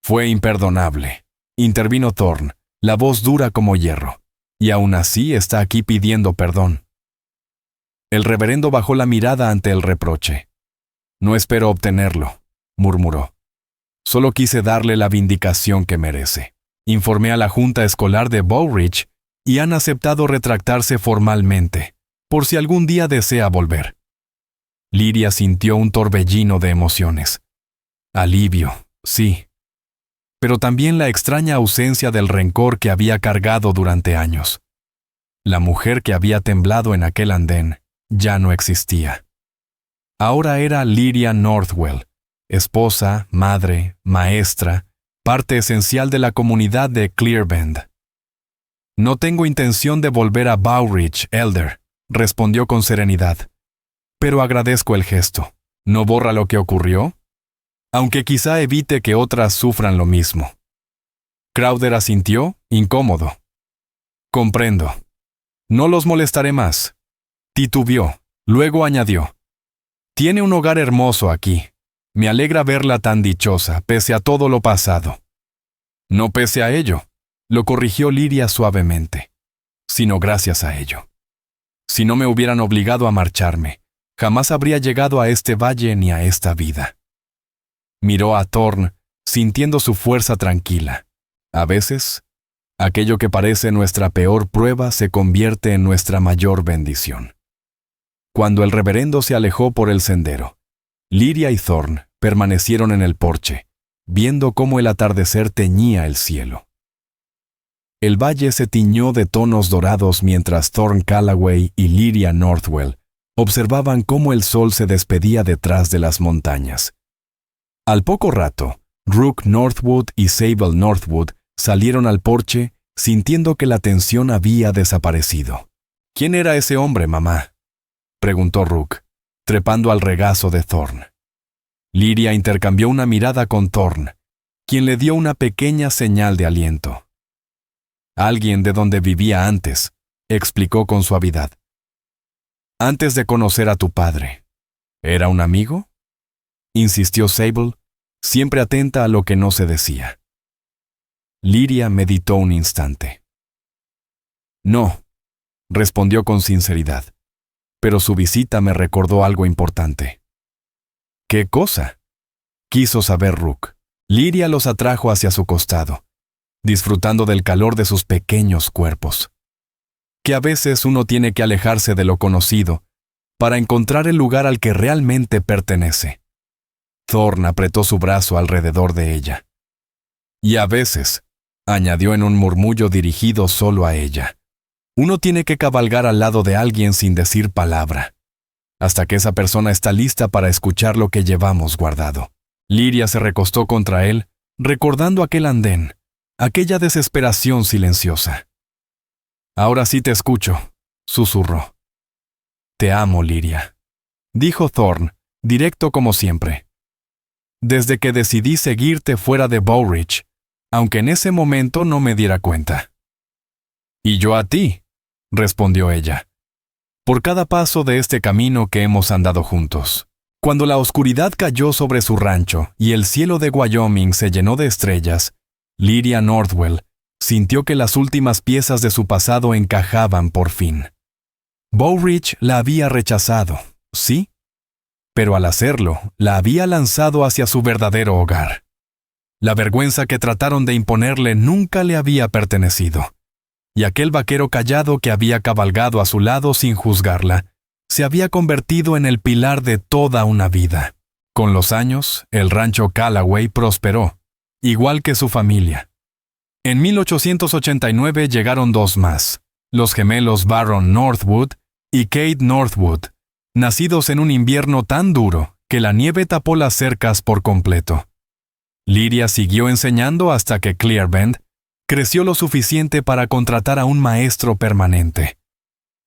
[SPEAKER 1] Fue imperdonable, intervino Thorne, la voz dura como hierro, y aún así está aquí pidiendo perdón. El reverendo bajó la mirada ante el reproche. No espero obtenerlo, murmuró. Solo quise darle la vindicación que merece. Informé a la Junta Escolar de Bowridge y han aceptado retractarse formalmente, por si algún día desea volver. Lyria sintió un torbellino de emociones. Alivio, sí. Pero también la extraña ausencia del rencor que había cargado durante años. La mujer que había temblado en aquel andén ya no existía. Ahora era Lyria Northwell, esposa, madre, maestra, parte esencial de la comunidad de Clearbend. No tengo intención de volver a Bowridge, Elder, respondió con serenidad. Pero agradezco el gesto. ¿No borra lo que ocurrió? Aunque quizá evite que otras sufran lo mismo. Crowther asintió, incómodo. Comprendo. No los molestaré más. Titubeó, luego añadió. Tiene un hogar hermoso aquí. Me alegra verla tan dichosa, pese a todo lo pasado. No pese a ello, lo corrigió Lyria suavemente, sino gracias a ello. Si no me hubieran obligado a marcharme, jamás habría llegado a este valle ni a esta vida. Miró a Thorne, sintiendo su fuerza tranquila. A veces, aquello que parece nuestra peor prueba se convierte en nuestra mayor bendición. Cuando el reverendo se alejó por el sendero, Lyria y Thorne permanecieron en el porche, viendo cómo el atardecer teñía el cielo. El valle se tiñó de tonos dorados mientras Thorne Callaway y Lyria Northwell observaban cómo el sol se despedía detrás de las montañas. Al poco rato, Rook Northwood y Sable Northwood salieron al porche, sintiendo que la tensión había desaparecido. ¿Quién era ese hombre, mamá?, preguntó Rook, trepando al regazo de Thorne. Lyria intercambió una mirada con Thorne, quien le dio una pequeña señal de aliento. Alguien de donde vivía antes, explicó con suavidad. Antes de conocer a tu padre. ¿Era un amigo?, insistió Sable, siempre atenta a lo que no se decía. Lyria meditó un instante. No, respondió con sinceridad, pero su visita me recordó algo importante. ¿Qué cosa?, quiso saber Rook. Lyria los atrajo hacia su costado, disfrutando del calor de sus pequeños cuerpos. Que a veces uno tiene que alejarse de lo conocido para encontrar el lugar al que realmente pertenece. Thorne apretó su brazo alrededor de ella. Y a veces, añadió en un murmullo dirigido solo a ella, uno tiene que cabalgar al lado de alguien sin decir palabra, hasta que esa persona está lista para escuchar lo que llevamos guardado. Lyria se recostó contra él, recordando aquel andén, aquella desesperación silenciosa. Ahora sí te escucho, susurró. Te amo, Lyria, dijo Thorne, directo como siempre. Desde que decidí seguirte fuera de Bowridge, aunque en ese momento no me diera cuenta. Y yo a ti, respondió ella, por cada paso de este camino que hemos andado juntos. Cuando la oscuridad cayó sobre su rancho y el cielo de Wyoming se llenó de estrellas, Lyria Northwell sintió que las últimas piezas de su pasado encajaban por fin. Bowridge la había rechazado, sí, pero al hacerlo, la había lanzado hacia su verdadero hogar. La vergüenza que trataron de imponerle nunca le había pertenecido. y aquel vaquero callado que había cabalgado a su lado sin juzgarla, se había convertido en el pilar de toda una vida. Con los años, el rancho Callaway prosperó, igual que su familia. En 1889 llegaron dos más, los gemelos Barron Northwood y Kate Northwood, nacidos en un invierno tan duro que la nieve tapó las cercas por completo. Lydia siguió enseñando hasta que Clearbend creció lo suficiente para contratar a un maestro permanente.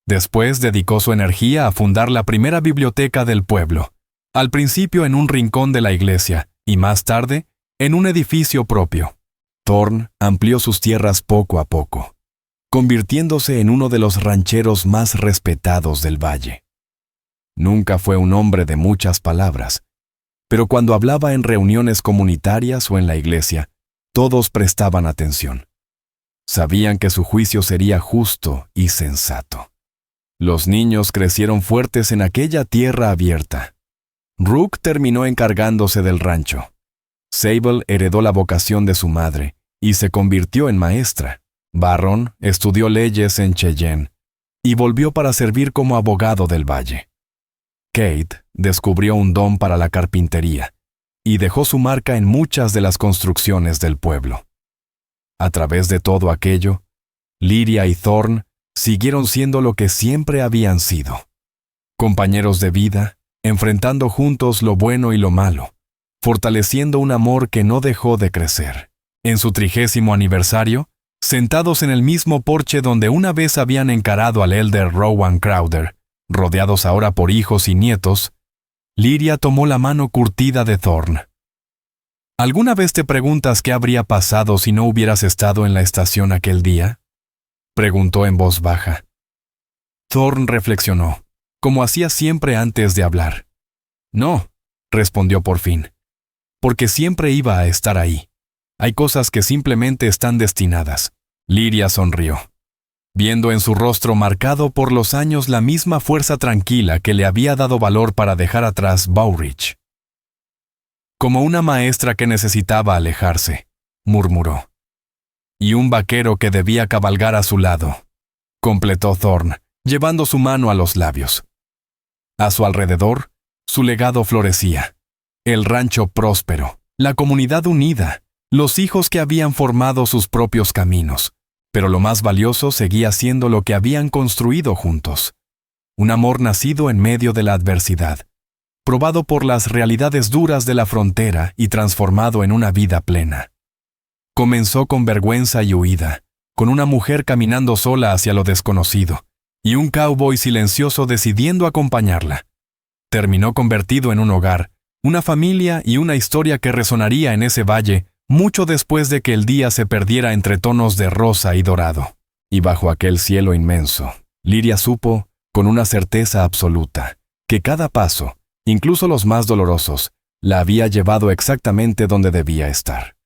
[SPEAKER 1] Después dedicó su energía a fundar la primera biblioteca del pueblo, al principio en un rincón de la iglesia y más tarde en un edificio propio. Thorne amplió sus tierras poco a poco, convirtiéndose en uno de los rancheros más respetados del valle. Nunca fue un hombre de muchas palabras, pero cuando hablaba en reuniones comunitarias o en la iglesia, todos prestaban atención. Sabían que su juicio sería justo y sensato. Los niños crecieron fuertes en aquella tierra abierta. Rook terminó encargándose del rancho. Sable heredó la vocación de su madre y se convirtió en maestra. Barron estudió leyes en Cheyenne y volvió para servir como abogado del valle. Kate descubrió un don para la carpintería y dejó su marca en muchas de las construcciones del pueblo. A través de todo aquello, Lydia y Thorne siguieron siendo lo que siempre habían sido. Compañeros de vida, enfrentando juntos lo bueno y lo malo, fortaleciendo un amor que no dejó de crecer. En su 30º aniversario, sentados en el mismo porche donde una vez habían encarado al elder Rowan Crowder, rodeados ahora por hijos y nietos, Lydia tomó la mano curtida de Thorne. ¿Alguna vez te preguntas qué habría pasado si no hubieras estado en la estación aquel día?, preguntó en voz baja. Thorne reflexionó, como hacía siempre antes de hablar. No, respondió por fin, porque siempre iba a estar ahí. Hay cosas que simplemente están destinadas. Lydia sonrió, viendo en su rostro marcado por los años la misma fuerza tranquila que le había dado valor para dejar atrás Bowridge. Como una maestra que necesitaba alejarse, murmuró. Y un vaquero que debía cabalgar a su lado, completó Thorne, llevando su mano a los labios. A su alrededor, su legado florecía. El rancho próspero, la comunidad unida, los hijos que habían formado sus propios caminos, pero lo más valioso seguía siendo lo que habían construido juntos. Un amor nacido en medio de la adversidad, probado por las realidades duras de la frontera y transformado en una vida plena. Comenzó con vergüenza y huida, con una mujer caminando sola hacia lo desconocido, y un cowboy silencioso decidiendo acompañarla. Terminó convertido en un hogar, una familia y una historia que resonaría en ese valle mucho después de que el día se perdiera entre tonos de rosa y dorado. Y bajo aquel cielo inmenso, Lydia supo, con una certeza absoluta, que cada paso, incluso los más dolorosos, la había llevado exactamente donde debía estar.